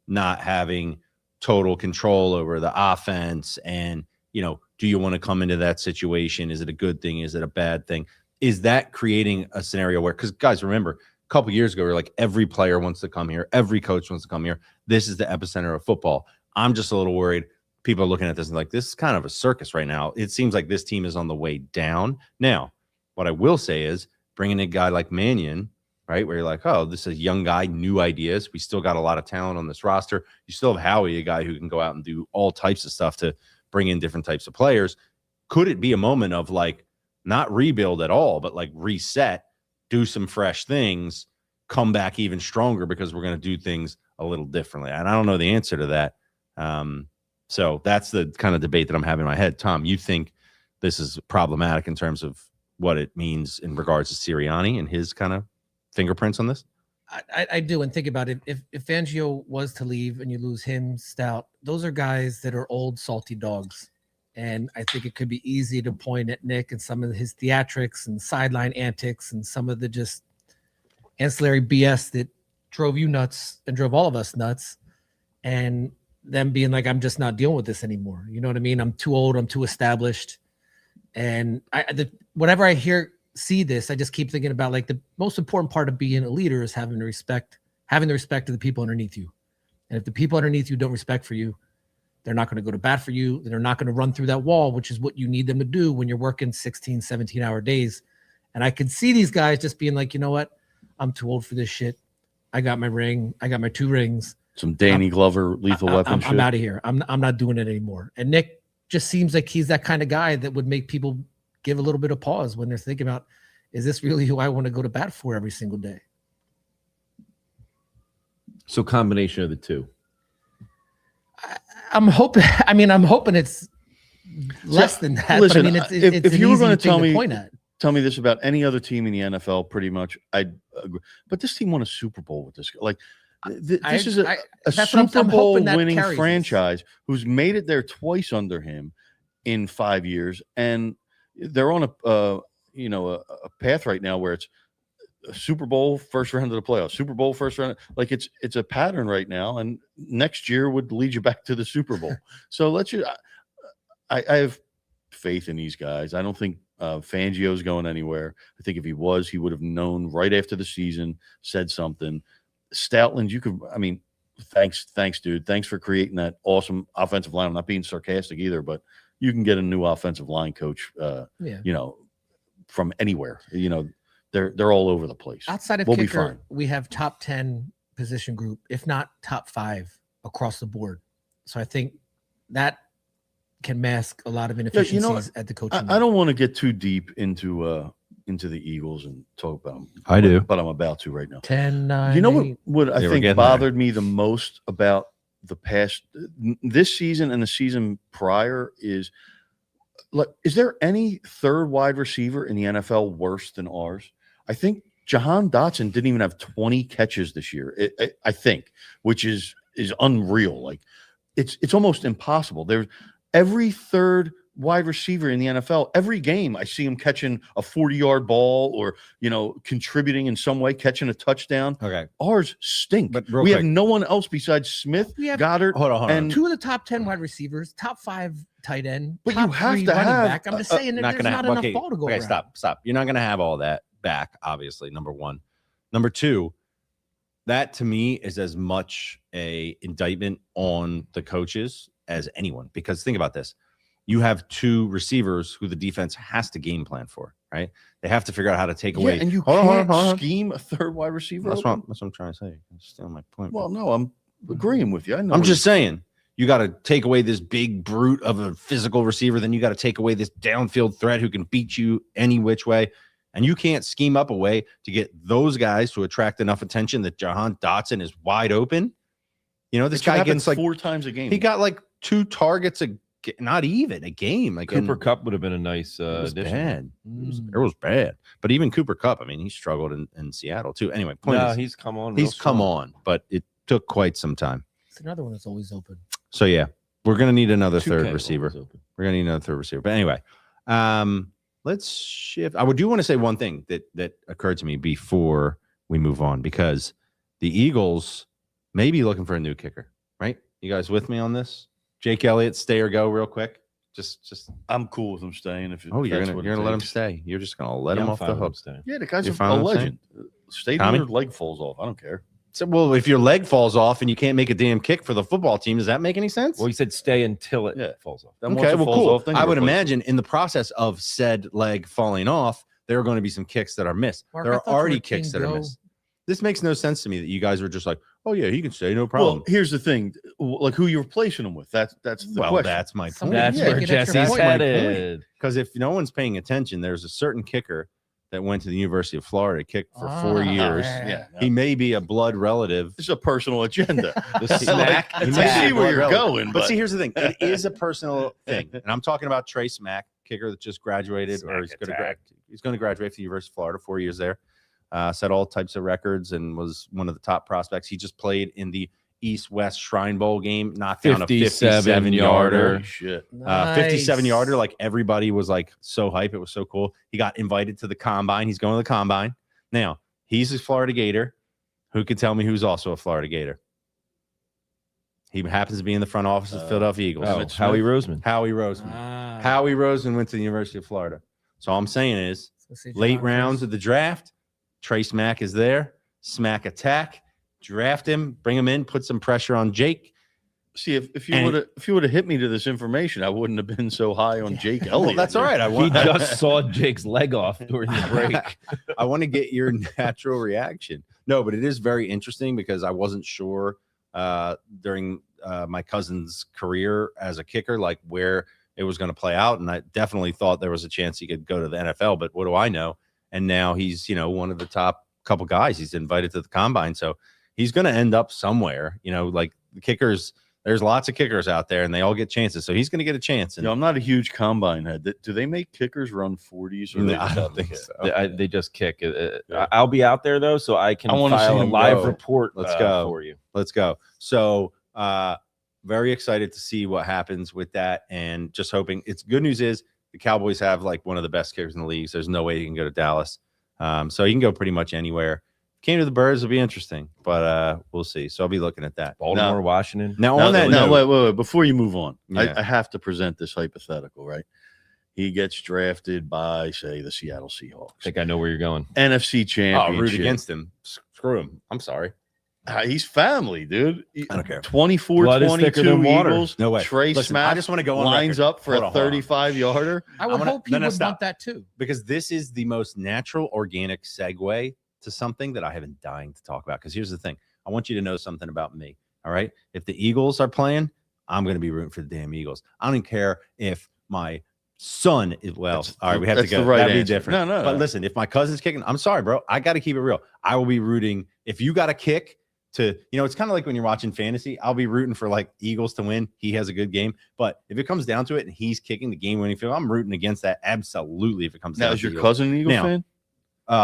S1: not having total control over the offense. And, do you want to come into that situation? Is it a good thing? Is it a bad thing? Is that creating a scenario where, because guys, remember, a couple years ago, we were like, every player wants to come here. Every coach wants to come here. This is the epicenter of football. I'm just a little worried. People are looking at this and like, this is kind of a circus right now. It seems like this team is on the way down. Now, what I will say is bringing a guy like Mannion, right, where you're like, oh, this is a young guy, new ideas. We still got a lot of talent on this roster. You still have Howie, a guy who can go out and do all types of stuff to bring in different types of players. Could it be a moment of like, not rebuild at all, but like reset, do some fresh things, come back even stronger because we're going to do things a little differently? And I don't know the answer to that. So that's the kind of debate that I'm having in my head. Tom, you think this is problematic in terms of what it means in regards to Sirianni and his kind of fingerprints on this?
S3: I do. And think about it. If Fangio was to leave and you lose him, Stout, those are guys that are old, salty dogs. And I think it could be easy to point at Nick and some of his theatrics and sideline antics and some of the just ancillary BS that drove you nuts and drove all of us nuts. And them being like, I'm just not dealing with this anymore. You know what I mean? I'm too old. I'm too established. And whenever I see this, I just keep thinking about like the most important part of being a leader is having the respect of the people underneath you. And if the people underneath you don't respect for you, they're not going to go to bat for you. They're not going to run through that wall, which is what you need them to do when you're working 16, 17-hour days. And I could see these guys just being like, you know what? I'm too old for this shit. I got my ring. I got my 2 rings.
S2: Some Danny Glover lethal weapon shit.
S3: I'm out of here. I'm not doing it anymore. And Nick just seems like he's that kind of guy that would make people give a little bit of pause when they're thinking about, is this really who I want to go to bat for every single day?
S4: So combination of the two.
S3: I'm hoping it's less than that.
S2: Listen,
S3: but I mean, it's
S2: if you were going to
S3: tell
S2: me this about any other team in the NFL, pretty much, I'd agree. But this team won a Super Bowl with this. Like, this is a Super Bowl winning franchise who's made it there twice under him in 5 years, and they're on a path right now where it's a Super Bowl first round of the playoffs, Super Bowl first round. Like it's a pattern right now, and next year would lead you back to the Super Bowl. So I have faith in these guys. I don't think Fangio's going anywhere. I think if he was, he would have known right after the season, said something. Stoutland, thanks, dude. Thanks for creating that awesome offensive line. I'm not being sarcastic either, but you can get a new offensive line coach, from anywhere. They're all over the place.
S3: Outside of
S2: we'll
S3: kicker,
S2: be fine.
S3: We have top 10 position group, if not top 5 across the board. So I think that can mask a lot of inefficiencies at the coaching.
S2: I don't want to get too deep into the Eagles and talk about them.
S1: I do.
S2: But I'm about to right now.
S3: 10, 9,
S2: You know
S3: 8.
S2: what I think bothered me the most about the past, this season and the season prior is, look, is there any third wide receiver in the NFL worse than ours? I think Jahan Dotson didn't even have 20 catches this year, I think, which is unreal. Like it's almost impossible. There's every third wide receiver in the NFL, every game I see him catching a 40-yard ball or, contributing in some way, catching a touchdown.
S1: Okay.
S2: Ours stink.
S1: But
S2: we have no one else besides Smith, Goddard.
S1: Hold on.
S2: And
S3: 2 of the top 10 wide receivers, top 5 tight end,
S2: but
S3: top
S2: you have
S3: 3
S2: to
S3: running
S2: have
S3: back. I'm just saying that there's not enough ball to go around.
S1: Stop. You're not going to have all that back, obviously, number one. Number two, that to me is as much a indictment on the coaches as anyone, because think about this. You have 2 receivers who the defense has to game plan for, right? They have to figure out how to take away.
S2: And you can't scheme a third wide receiver.
S1: That's what I'm trying to say. That's still my point.
S2: Well, no, I'm agreeing with you. I know.
S1: I'm just saying, you got to take away this big brute of a physical receiver. Then you got to take away this downfield threat who can beat you any which way. And you can't scheme up a way to get those guys to attract enough attention that Jahan Dotson is wide open. This guy gets like
S2: 4 times a game.
S1: He got like 2 targets not even a game. Like
S4: Cooper Kupp would have been a nice
S1: addition.
S4: addition.
S1: It was bad. But even Cooper Kupp, he struggled in Seattle too. Anyway,
S4: he's come on.
S1: He's come on, but it took quite some time.
S3: It's another one that's always open.
S1: So yeah, We're gonna need another
S4: 2K
S1: third
S4: is
S1: receiver.
S4: always open.
S1: We're gonna need another third receiver. But anyway, let's shift. I do want to say one thing that occurred to me before we move on, because the Eagles may be looking for a new kicker, right? You guys with me on this? Jake Elliott, stay or go, real quick. Just.
S2: I'm cool with him staying.
S1: Oh, you're
S2: that's
S1: gonna
S2: what
S1: you're
S2: it
S1: gonna let him
S2: takes.
S1: stay. You're just gonna let
S4: Yeah,
S1: him
S4: I'm
S1: off
S4: fine
S1: the
S4: with him
S1: hook.
S4: staying.
S2: Yeah, the guy's
S1: You're
S2: a
S1: fine with him
S2: legend. Stay till
S1: Tommy?
S2: your leg falls off. I don't care.
S1: So, well, if your leg falls off and you can't make a damn kick for the football team, does that make any sense?
S4: Well, he said stay until it
S2: Yeah.
S4: falls off.
S2: Then once
S1: Okay,
S2: it
S1: well,
S2: falls
S1: cool.
S2: off, then
S1: I
S2: you
S1: would
S2: replace it.
S1: imagine in the process of said leg falling off, there are going to be some kicks that are missed.
S3: Mark,
S1: there
S3: I
S1: are
S3: thought you
S1: already
S3: were King
S1: kicks that are
S3: Joe.
S1: missed. This makes no sense to me that you guys were just like, oh yeah, he can stay, no problem.
S2: Well, here's the thing: like who you're replacing him with. That's the question.
S1: That's my
S3: Some-
S1: point.
S4: That's
S3: Yeah,
S4: where
S3: get extra
S4: Jesse's
S3: point.
S4: headed.
S1: Because if no one's paying attention, there's a certain kicker that went to the University of Florida, kicked for 4 years.
S2: Yeah,
S1: He may be a blood relative.
S2: it's a personal agenda.
S4: The snack
S1: He
S2: I
S1: may
S2: see
S1: be
S2: where
S1: blood
S2: you're
S1: relative.
S2: going,
S1: But see, here's the thing: it is a personal thing, and I'm talking about Trace Mack, kicker that just graduated, or he's going to graduate from the University of Florida, 4 years there. Set all types of records and was one of the top prospects. He just played in the East-West Shrine Bowl game, knocked down a 57-yarder.
S2: Holy shit.
S1: 57-yarder. Like everybody was like so hype. It was so cool. He got invited to the combine. He's going to the combine. Now, he's a Florida Gator. Who could tell me who's also a Florida Gator? He happens to be in the front office of the Philadelphia Eagles.
S4: Oh,
S2: Smith.
S4: Howie Roseman.
S1: Howie Roseman. Howie Roseman went to the University of Florida. So all I'm saying is late rounds of the draft, Trace Mack is there. Smack attack. Draft him, bring him in, put some pressure on Jake.
S2: See, if you would have hit me to this information, I wouldn't have been so high on Jake Elliott.
S1: Well, that's all right. I
S4: He
S1: want
S4: just saw Jake's leg off during the break.
S1: I want to get your natural reaction. No, but it is very interesting because I wasn't sure during my cousin's career as a kicker, like where it was going to play out. And I definitely thought there was a chance he could go to the NFL, but what do I know? And now he's, one of the top couple guys. He's invited to the combine. So he's going to end up somewhere, like the kickers. There's lots of kickers out there and they all get chances. So he's going to get a chance. And
S2: I'm not a huge combine head. Do they make kickers run 40s? Or
S1: I don't think so.
S4: They just kick. I'll be out there though, so I can
S2: wanna see
S4: file a
S2: him
S4: live
S2: go.
S4: report.
S1: Let's go.
S4: For you.
S1: Let's go. So very excited to see what happens with that. And just hoping it's good news is the Cowboys have like one of the best kickers in the league. So there's no way he can go to Dallas. So he can go pretty much anywhere. Came to the Birds will be interesting, but we'll see. So I'll be looking at that.
S4: Baltimore, Washington.
S1: Now on that note,
S2: wait. Before you move on,
S1: Yeah.
S2: I have to present this hypothetical, right? He gets drafted by, say, the Seattle Seahawks.
S4: I think I know where you're going.
S2: NFC Championship.
S1: root against him. Screw him. I'm sorry.
S2: He's family, dude.
S1: I don't care.
S2: 24,
S4: Blood is thicker
S2: 22
S4: than water.
S2: Eagles.
S1: No way.
S2: Trace
S1: Listen,
S2: Mack
S1: I just want to go on
S2: lines
S1: record.
S2: up for
S1: Hold
S2: a
S1: on, hold on.
S2: 35-yarder.
S3: I would hope he would want that too.
S1: Because this is the most natural, organic segue to something that I have been dying to talk about. Because here's the thing. I want you to know something about me. All right. If the Eagles are playing, I'm going to be rooting for the damn Eagles. I don't care if my son is, all right, we have to
S2: that's
S1: go.
S2: the right
S1: That'd be
S2: answer.
S1: different.
S2: No.
S1: But listen, if my cousin's kicking, I'm sorry, bro. I got to keep it real. I will be rooting. If you got a kick to, it's kind of like when you're watching fantasy, I'll be rooting for like Eagles to win. He has a good game. But if it comes down to it and he's kicking the game winning field, I'm rooting against that. Absolutely. If it comes down
S2: Now,
S1: to
S2: is your
S1: Eagles.
S2: cousin an Eagles
S1: Now,
S2: fan?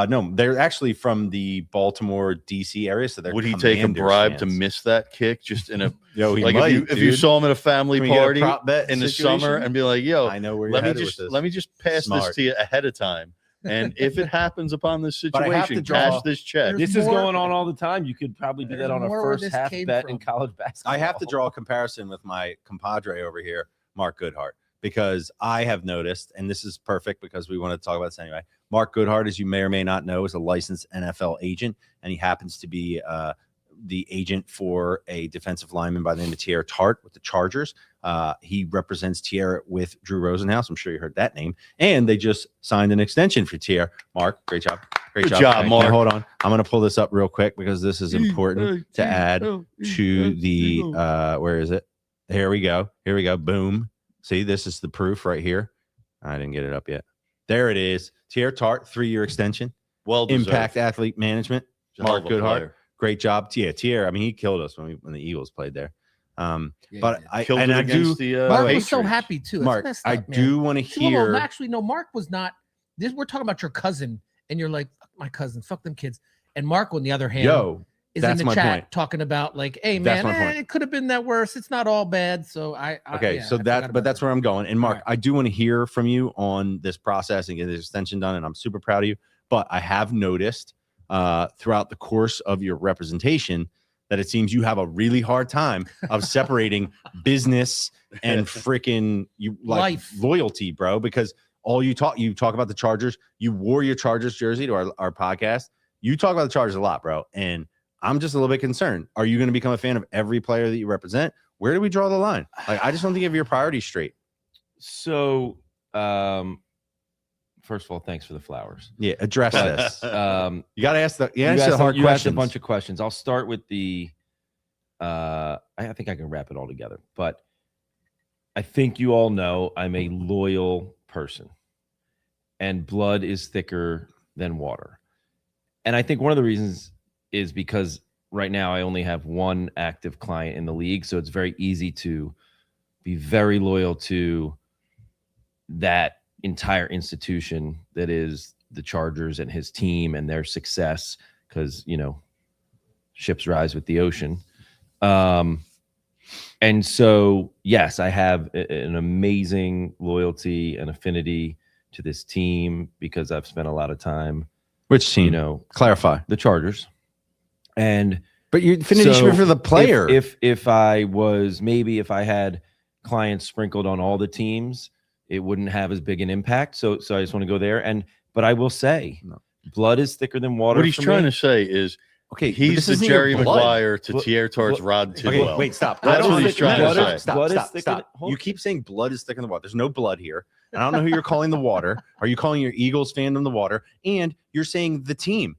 S1: No, they're actually from the Baltimore, D.C. area. So they're
S2: Would he take a
S1: Commanders
S2: bribe to
S1: fans.
S2: miss that kick just in a
S1: Yo, he
S2: like
S1: might,
S2: if you
S1: dude.
S2: saw him at a family
S1: Can we get a
S2: party
S1: prop bet
S2: in the
S1: situation?
S2: summer and be like, yo,
S1: I know where you're
S2: let me
S1: headed
S2: just
S1: with this.
S2: let me just pass
S1: Smart.
S2: this to you ahead of time. And if it happens upon this
S1: But I have
S2: situation,
S1: to draw-
S2: cash this check.
S3: There's
S4: This is
S3: more-
S4: going on all the time. You could probably do that
S3: There's
S4: on a
S3: more where
S4: first
S3: this
S4: half
S3: came
S4: bet
S3: from.
S4: in college basketball.
S1: I have to draw a comparison with my compadre over here, Mark Goodhart, because I have noticed, and this is perfect because we want to talk about this anyway. Mark Goodhart, as you may or may not know, is a licensed NFL agent, and he happens to be the agent for a defensive lineman by the name of Tierra Tart with the Chargers. He represents Tierra with Drew Rosenhaus. I'm sure you heard that name. And they just signed an extension for Tierra. Mark, great job. Great
S2: Good job, Mark.
S1: Now, hold on. I'm going to pull this up real quick because this is important to add to the where is it? Here we go. Boom. See, this is the proof right here. I didn't get it up yet. There it is. Tierra Tart, 3-year extension.
S2: Well deserved.
S1: Impact Athlete Management.
S2: He's a hell
S1: Mark
S2: of a
S1: Goodhart.
S2: player.
S1: Great job. Tierra. I mean, he killed us when the Eagles played there. But I
S2: Killed
S1: and
S2: it
S1: I
S2: against
S1: do,
S2: the
S3: Mark
S1: way,
S3: was so
S2: Patriots.
S3: happy too. That's
S1: Mark,
S3: messed
S1: I
S3: up, man.
S1: do want to
S3: See, well,
S1: hear.
S3: actually, no, Mark was not. This we're talking about your cousin, and you're like, fuck my cousin, fuck them kids. And Mark, on the other hand,
S1: Yo,
S3: is
S1: That's
S3: in
S1: my
S3: the chat
S1: point.
S3: talking about like, hey
S1: That's
S3: man,
S1: my point.
S3: it could have been that worse. It's not all bad. So
S1: Okay,
S3: yeah,
S1: so
S3: I forgot
S1: but
S3: about
S1: that's
S3: that.
S1: where I'm going. And Mark,
S3: Alright.
S1: I do want to hear from you on this process and get this extension done. And I'm super proud of you. But I have noticed throughout the course of your representation that it seems you have a really hard time of separating business and freaking
S3: Life.
S1: loyalty, bro. Because you talk about the Chargers. You wore your Chargers jersey to our podcast. You talk about the Chargers a lot, bro. And I'm just a little bit concerned. Are you going to become a fan of every player that you represent? Where do we draw the line? Like, I just don't think you have your priorities straight.
S4: So, first of all, thanks for the flowers.
S1: Yeah, address this. You got to ask the hard
S4: you asked a
S1: questions.
S4: bunch of questions. I'll start with the. I think I can wrap it all together, but I think you all know I'm a loyal person, and blood is thicker than water. And I think one of the reasons is because right now I only have one active client in the league, so it's very easy to be very loyal to that entire institution that is the Chargers and his team and their success, because ships rise with the ocean. And so yes, I have an amazing loyalty and affinity to this team because I've spent a lot of time.
S1: Which team? Clarify.
S4: The Chargers.
S1: But you finished for the player.
S4: If I had clients sprinkled on all the teams, it wouldn't have as big an impact. So I just want to go there. But I will say, blood is thicker than water.
S2: What he's trying to say is,
S1: okay,
S2: he's the Jerry Maguire to Thierry Tart's Rod Tidwell.
S1: Okay, wait, stop.
S2: That's what he's trying to say.
S1: Stop. You keep saying blood is thicker than water. There's no blood here. And I don't know who you're calling the water. Are you calling your Eagles fandom the water? And you're saying the team.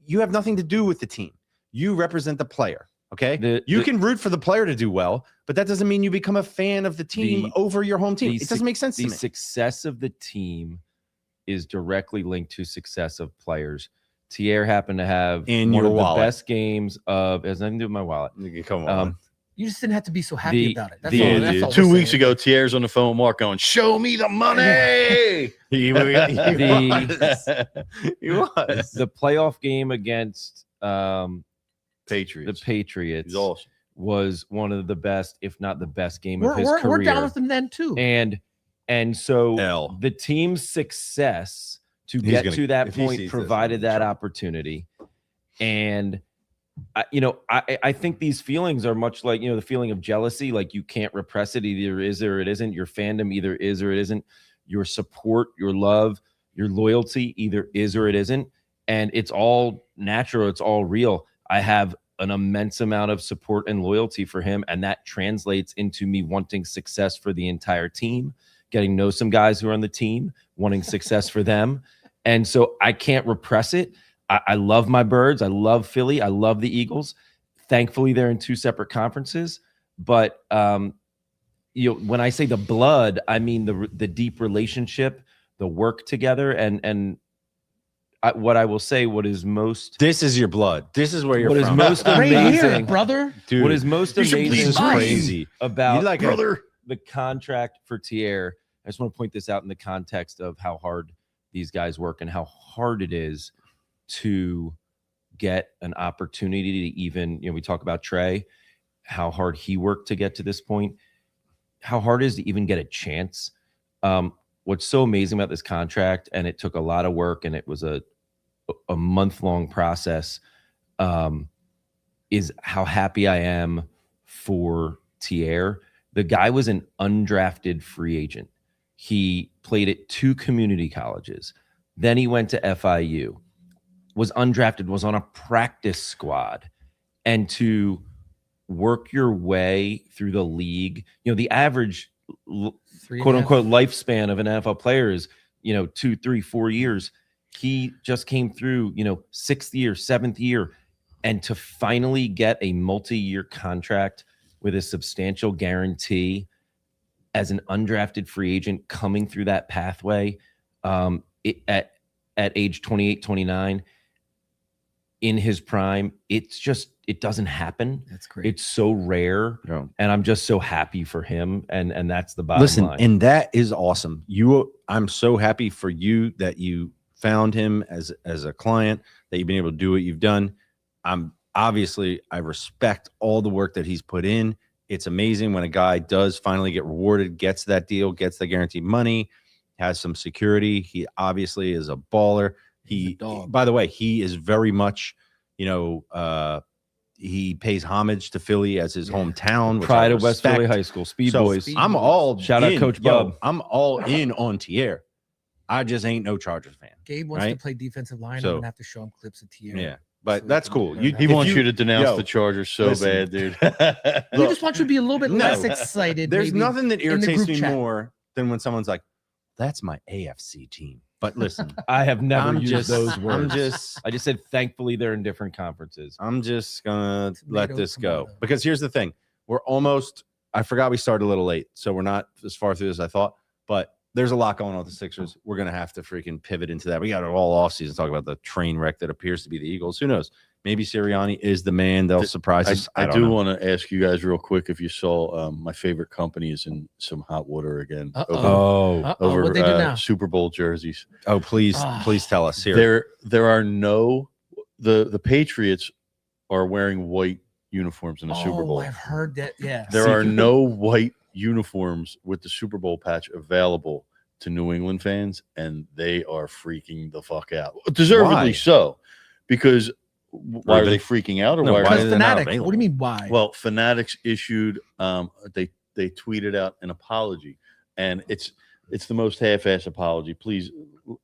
S1: You have nothing to do with the team. You represent the player. Okay. You can root for the player to do well, but that doesn't mean you become a fan of the team over your home team. It doesn't make sense to me.
S4: The success of the team is directly linked to success of players. Thierry happened to have one of the best games of. It has nothing to do with my wallet.
S1: Come on.
S3: You just didn't have to be so happy about it. That's all
S2: 2 weeks ago, Thierry's on the phone with Mark going, "Show me the money."
S1: He was.
S4: The playoff game against
S2: Patriots.
S4: The Patriots.
S2: He's awesome.
S4: Was one of the best, if not the best game of his career.
S3: We're down with them then too.
S4: And so the team's success to get to that point provided that opportunity. And I think these feelings are much like, the feeling of jealousy. Like, you can't repress it. Either is or it isn't. Your fandom either is or it isn't. Your support, your love, your loyalty either is or it isn't. And it's all natural. It's all real. I have an immense amount of support and loyalty for him, and that translates into me wanting success for the entire team, getting to know some guys who are on the team, wanting success for them. And so I can't repress it. I love my Birds. I love Philly. I love the Eagles. Thankfully, they're in two separate conferences. But when I say the blood, I mean the deep relationship, the work together, and what I will say, what is most.
S1: This is your blood. This is where you're from.
S4: What is most amazing,
S3: here, brother.
S1: Dude,
S4: what is most amazing
S1: is crazy
S4: about
S2: the
S4: contract for Thierry. I just want to point this out in the context of how hard these guys work and how hard it is to get an opportunity to even, we talk about Trey, how hard he worked to get to this point, how hard it is to even get a chance. What's so amazing about this contract, and it took a lot of work and it was a month-long process, is how happy I am for Thierry. The guy was an undrafted free agent. He played at 2 community colleges. Then he went to FIU, was undrafted, was on a practice squad. And to work your way through the league, the average quote unquote lifespan of an NFL player is, 2, 3, 4 years. He just came through, 6th year, 7th year, and to finally get a multi-year contract with a substantial guarantee as an undrafted free agent coming through that pathway at age 28, 29 in his prime, it doesn't happen.
S3: That's great.
S4: It's so rare. Yeah. And I'm just so happy for him. And that's the bottom line.
S1: And that is awesome. I'm so happy for you that you found him as a client, that you've been able to do what you've done. I'm obviously, I respect all the work that he's put in. It's amazing when a guy does finally get rewarded, gets that deal, gets the guaranteed money, has some security. He obviously is a baller.
S3: He's a dog.
S1: By the way, he is very much, he pays homage to Philly as his hometown. Which
S4: Pride
S1: I
S4: of West Philly
S1: respect.
S4: High School, Speed
S1: So
S4: Boys.
S1: I'm all
S4: Shout out
S1: in.
S4: Coach
S1: Yo,
S4: Bub.
S1: I'm all in on Tierre. I just ain't no Chargers fan.
S3: Gabe wants to
S1: right?
S3: play defensive line.
S1: So-
S3: I'm gonna have to show him clips of Tierra.
S1: Yeah, but
S3: So
S1: that's
S3: we can
S1: cool.
S3: learn
S1: You,
S3: that.
S2: He
S1: if
S2: wants you to denounce
S1: yo,
S2: the Chargers so
S1: listen.
S2: bad, dude.
S3: He just wants you to be a little bit
S1: No.
S3: less excited.
S1: There's
S3: maybe.
S1: nothing that
S3: the
S1: irritates
S3: group
S1: me
S3: chat.
S1: more than when someone's like, "That's my AFC team." But listen,
S4: I have never
S1: I'm
S4: used
S1: just,
S4: those words.
S1: I'm
S4: I just said thankfully they're in different conferences.
S1: just gonna let
S3: Tomato,
S1: this go
S3: tomato.
S1: because here's the thing: we're almost. I forgot we started a little late, so we're not as far through as I thought. But there's a lot going on with the Sixers. We're gonna have to freaking pivot into that. We got it all offseason talk about the train wreck that appears to be the Eagles. Who knows? Maybe Sirianni is the man. They'll surprise us.
S2: I
S1: don't
S2: do
S1: know.
S2: want to ask you guys real quick if you saw my favorite company is in some hot water again
S3: Uh-oh.
S2: over
S3: What they do now?
S2: Super Bowl jerseys.
S1: Oh, please,
S3: Ah.
S1: please tell us here.
S2: There are no the Patriots are wearing white uniforms in the Super Bowl.
S3: I've heard that. Yeah.
S2: There are no white uniforms with the Super Bowl patch available to New England fans, and they are freaking the fuck out. Deservedly
S1: Why?
S2: so, because why are
S1: Ruben?
S2: they freaking out? Or
S1: No,
S2: why?
S1: why
S2: Are
S1: are
S3: Because
S1: they not
S3: Fanatics. What do you mean why?
S2: well, Fanatics issued they tweeted out an apology, and it's the most half-ass apology. Please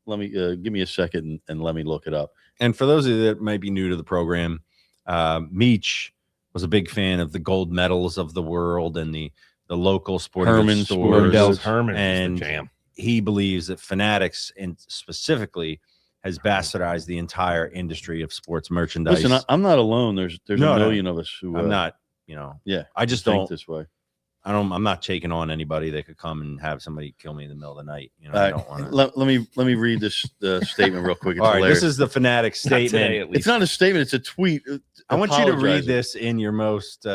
S2: let me give me a second and let me look it up.
S1: And for those of you that might be new to the program, Meach was a big fan of the gold medals of the world and the local sporting goods
S2: Herman
S1: stores.
S2: Sports.
S4: Herman
S1: and
S4: is the jam.
S1: he believes that Fanatics, and specifically, has bastardized the entire industry of sports merchandise.
S2: Listen, I'm not alone. There's
S1: No,
S2: a
S1: no.
S2: million of us who
S1: I'm not,
S2: Yeah,
S1: I just
S2: think
S1: don't.
S2: this way.
S1: I'm not taking on anybody that could come and have somebody kill me in the middle of the night. I
S2: All right,
S1: don't want to.
S2: let me read this statement real quick. It's
S1: All right,
S2: hilarious.
S1: this is the Fanatics
S4: Not today,
S1: statement.
S4: at least.
S2: It's not a statement. It's a tweet.
S1: I want you to read
S2: apologizing.
S1: this in your most,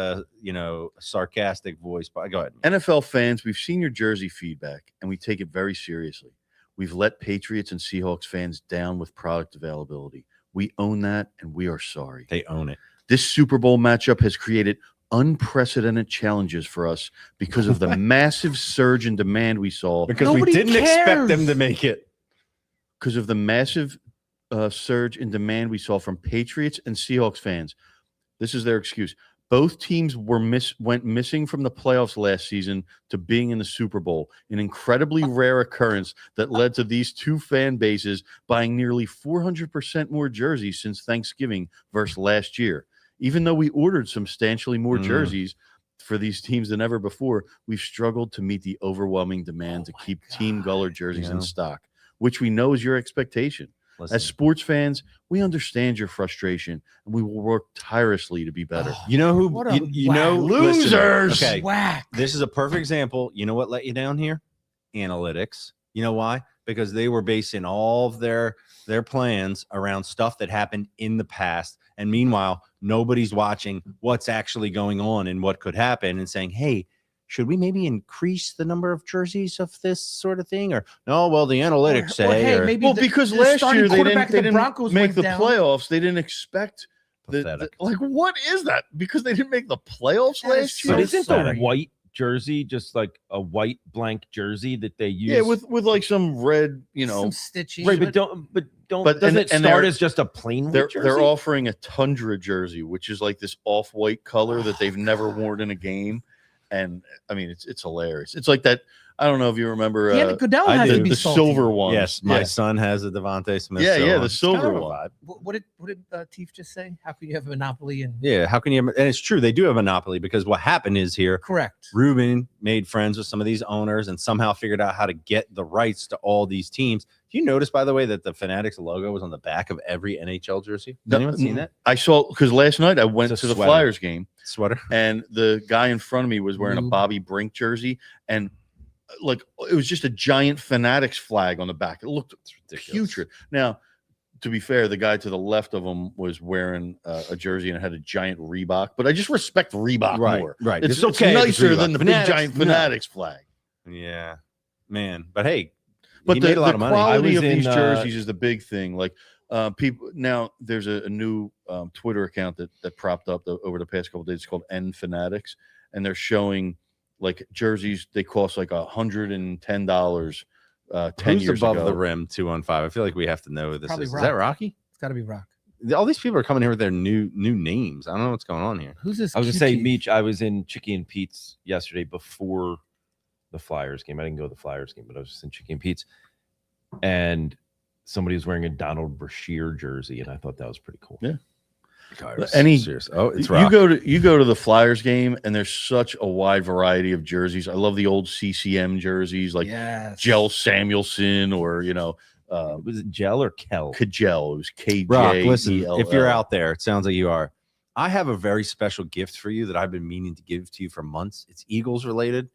S1: sarcastic voice. But go ahead.
S2: NFL fans, we've seen your jersey feedback, and we take it very seriously. We've let Patriots and Seahawks fans down with product availability. We own that, and we are sorry.
S1: They own it.
S2: This Super Bowl matchup has created unprecedented challenges for us because of the massive surge in demand we saw.
S1: Because
S3: Nobody
S1: we didn't expect
S3: cares.
S1: them to make it.
S2: Because of the massive surge in demand we saw from Patriots and Seahawks fans. This is their excuse. Both teams went missing from the playoffs last season to being in the Super Bowl, an incredibly rare occurrence that led to these two fan bases buying nearly 400% more jerseys since Thanksgiving versus last year. Even though we ordered substantially more jerseys for these teams than ever before, we've struggled to meet the overwhelming demand to keep Team Guller jerseys in stock, which we know is your expectation.
S1: Listen,
S2: As sports fans, we understand your frustration, and we will work tirelessly to be better.
S1: you know who?
S3: What a
S1: You know,
S3: whack.
S1: listen,
S2: Losers!
S1: okay,
S3: Whack.
S1: this is a perfect example. You know what let you down here? Analytics. You know why? Because they were basing all of their plans around stuff that happened in the past, and meanwhile, nobody's watching what's actually going on and what could happen, and saying, "Hey, should we maybe increase the number of jerseys of this sort of thing?" Or no, well, the analytics say.
S3: hey,
S1: or,
S3: maybe
S2: Well,
S3: the-
S2: because
S3: the
S2: last
S3: starting
S2: year they
S3: quarterback
S2: didn't
S3: of the Broncos
S2: make
S3: went
S2: the
S3: down.
S2: playoffs. They didn't expect
S1: Pathetic.
S2: like what is that? Because they didn't make the playoffs
S3: That is
S2: last
S3: so
S2: year.
S4: But isn't
S3: sorry.
S4: the white jersey just like a white blank jersey that they use?
S2: Yeah, with like some red,
S3: some stitching.
S4: right, but don't
S2: But-
S4: doesn't it
S2: and
S4: start
S2: they're-
S4: as just a plain white
S2: they're
S4: jersey?
S2: offering a tundra jersey, which is like this off-white color that they've never worn in a game. And I mean, it's hilarious. It's like that. I don't know if you remember
S3: Goodell
S1: I
S3: has
S1: do.
S3: to be
S2: the
S3: salty.
S2: silver one.
S1: yes, my
S2: Yeah.
S1: son has a Devontae Smith.
S2: Yeah,
S1: silver
S2: yeah,
S1: one.
S2: the
S1: It's
S2: silver
S1: kind of a
S2: one.
S1: vibe.
S3: What did Teef just say? How can you have a monopoly? And
S1: Yeah, how can you? And it's true, they do have a monopoly because what happened is here,
S3: correct.
S1: Ruben made friends with some of these owners and somehow figured out how to get the rights to all these teams. Do you notice, by the way, that the Fanatics logo was on the back of every NHL jersey? Has anyone seen that
S2: I saw because last night I went
S1: It's
S2: to
S1: a
S2: the
S1: sweater.
S2: Flyers game,
S1: sweater?
S2: and the guy in front of me was wearing a
S3: Lube.
S2: Bobby Brink jersey, and like it was just a giant Fanatics flag on the back. It looked putrid. Now, to be fair, the guy to the left of him was wearing a jersey and it had a giant Reebok, but I just respect Reebok
S1: Right,
S2: more.
S1: right.
S2: It's
S1: It's okay if it's
S2: nicer
S1: Reebok.
S2: than the big
S1: Fanatics,
S2: giant
S1: no.
S2: Fanatics flag.
S1: Yeah, man. But hey,
S2: But
S1: he
S2: the,
S1: made a lot
S2: the
S1: of money.
S2: quality
S4: I was
S2: of these
S4: in,
S2: jerseys is the big thing. Like People now, there's a new Twitter account that propped up over the past couple of days. It's called N Fanatics, and they're showing like jerseys. They cost like $110. 10
S1: Who's
S2: years
S1: above
S2: ago.
S1: the rim 215? I feel like we have to know who this
S3: Probably
S1: is. Is that
S3: Rock.
S1: Rocky?
S3: It's got to be Rock.
S1: All these people are coming here with their new names. I don't know what's going on here.
S3: Who's this?
S4: I was gonna say,
S3: Q-Chief?
S4: Meech, I was in Chicky and Pete's yesterday before the Flyers game. I didn't go to the Flyers game, but I was just in Chicky and Pete's, and somebody was wearing a Donald Brashear jersey, and I thought that was pretty cool.
S2: Yeah.
S1: Serious. Oh, it's Rock.
S2: You go to the Flyers game, and there's such a wide variety of jerseys. I love the old CCM jerseys, like
S3: Yes.
S2: Gel Samuelson, or
S4: Was it Gel or Kel?
S2: Kjell. It was KJ.
S1: Rock, listen, if you're out there, it sounds like you are. I have a very special gift for you that I've been meaning to give to you for months. It's Eagles related,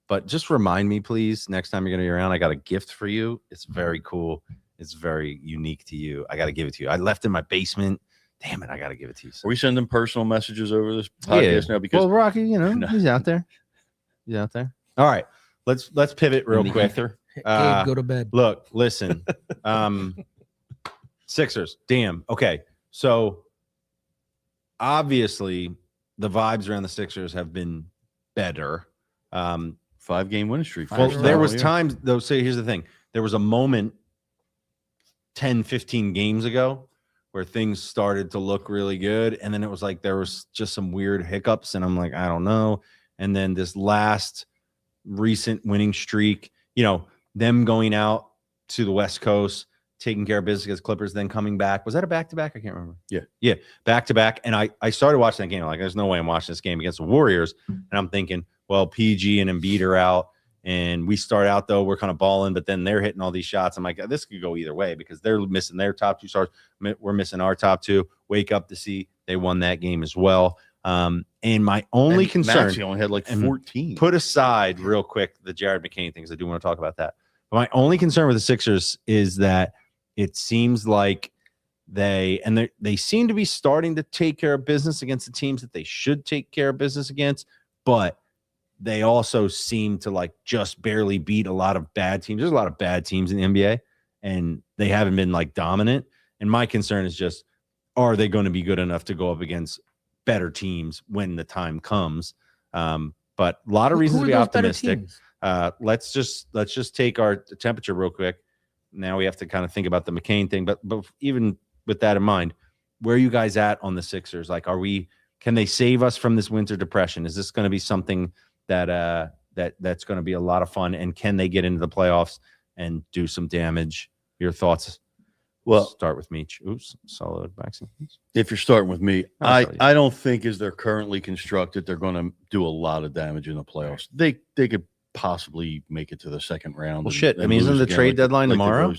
S1: but just remind me, please, next time you're going to be around. I got a gift for you. It's very cool. It's very unique to you. I got to give it to you. I left it in my basement. Damn it, I got to give it to you.
S2: Are we sending personal messages over this podcast now? Because
S1: well, Rocky,
S2: No.
S1: he's out there. He's out there. All right, let's pivot real
S4: In the
S1: quick.
S4: ether?
S3: Gabe, go to bed.
S1: Look, listen. Sixers. Damn. Okay. So obviously the vibes around the Sixers have been better.
S2: 5-game winning streak.
S1: Well,
S3: First
S1: there
S3: round,
S1: was times though. Say, here's the thing. There was a moment 10, 15 games ago where things started to look really good. And then it was like, there was just some weird hiccups. And I'm like, I don't know. And then this last recent winning streak, them going out to the West Coast, taking care of business against Clippers, then coming back. Was that a back-to-back? I can't remember. Yeah. Back-to-back. And I started watching that game. I'm like, there's no way I'm watching this game against the Warriors. And I'm thinking, well, PG and Embiid are out. And we start out, though, we're kind of balling, but then they're hitting all these shots. I'm like, this could go either way because they're missing their top two stars. We're missing our top two. Wake up to see they won that game as well. And my only concern,
S2: Maxey only had like 14.
S1: put aside real quick the Jared McCain things. I do want to talk about that. But my only concern with the Sixers is that it seems like they seem to be starting to take care of business against the teams that they should take care of business against, but they also seem to like just barely beat a lot of bad teams. There's a lot of bad teams in the NBA, and they haven't been like dominant. And my concern is just, are they going to be good enough to go up against better teams when the time comes? But a lot of reasons to be optimistic. Let's just take our temperature real quick. Now we have to kind of think about the McCain thing, but even with that in mind, where are you guys at on the Sixers? Like, can they save us from this winter depression? Is this going to be something that's going to be a lot of fun? And can they get into the playoffs and do some damage? Your thoughts? Well, start with me. Oops, solid vaccine.
S2: If you're starting with me, I don't think as they're currently constructed, they're going to do a lot of damage in the playoffs. They could possibly make it to the second round.
S1: Well, shit. I mean, isn't the trade deadline tomorrow?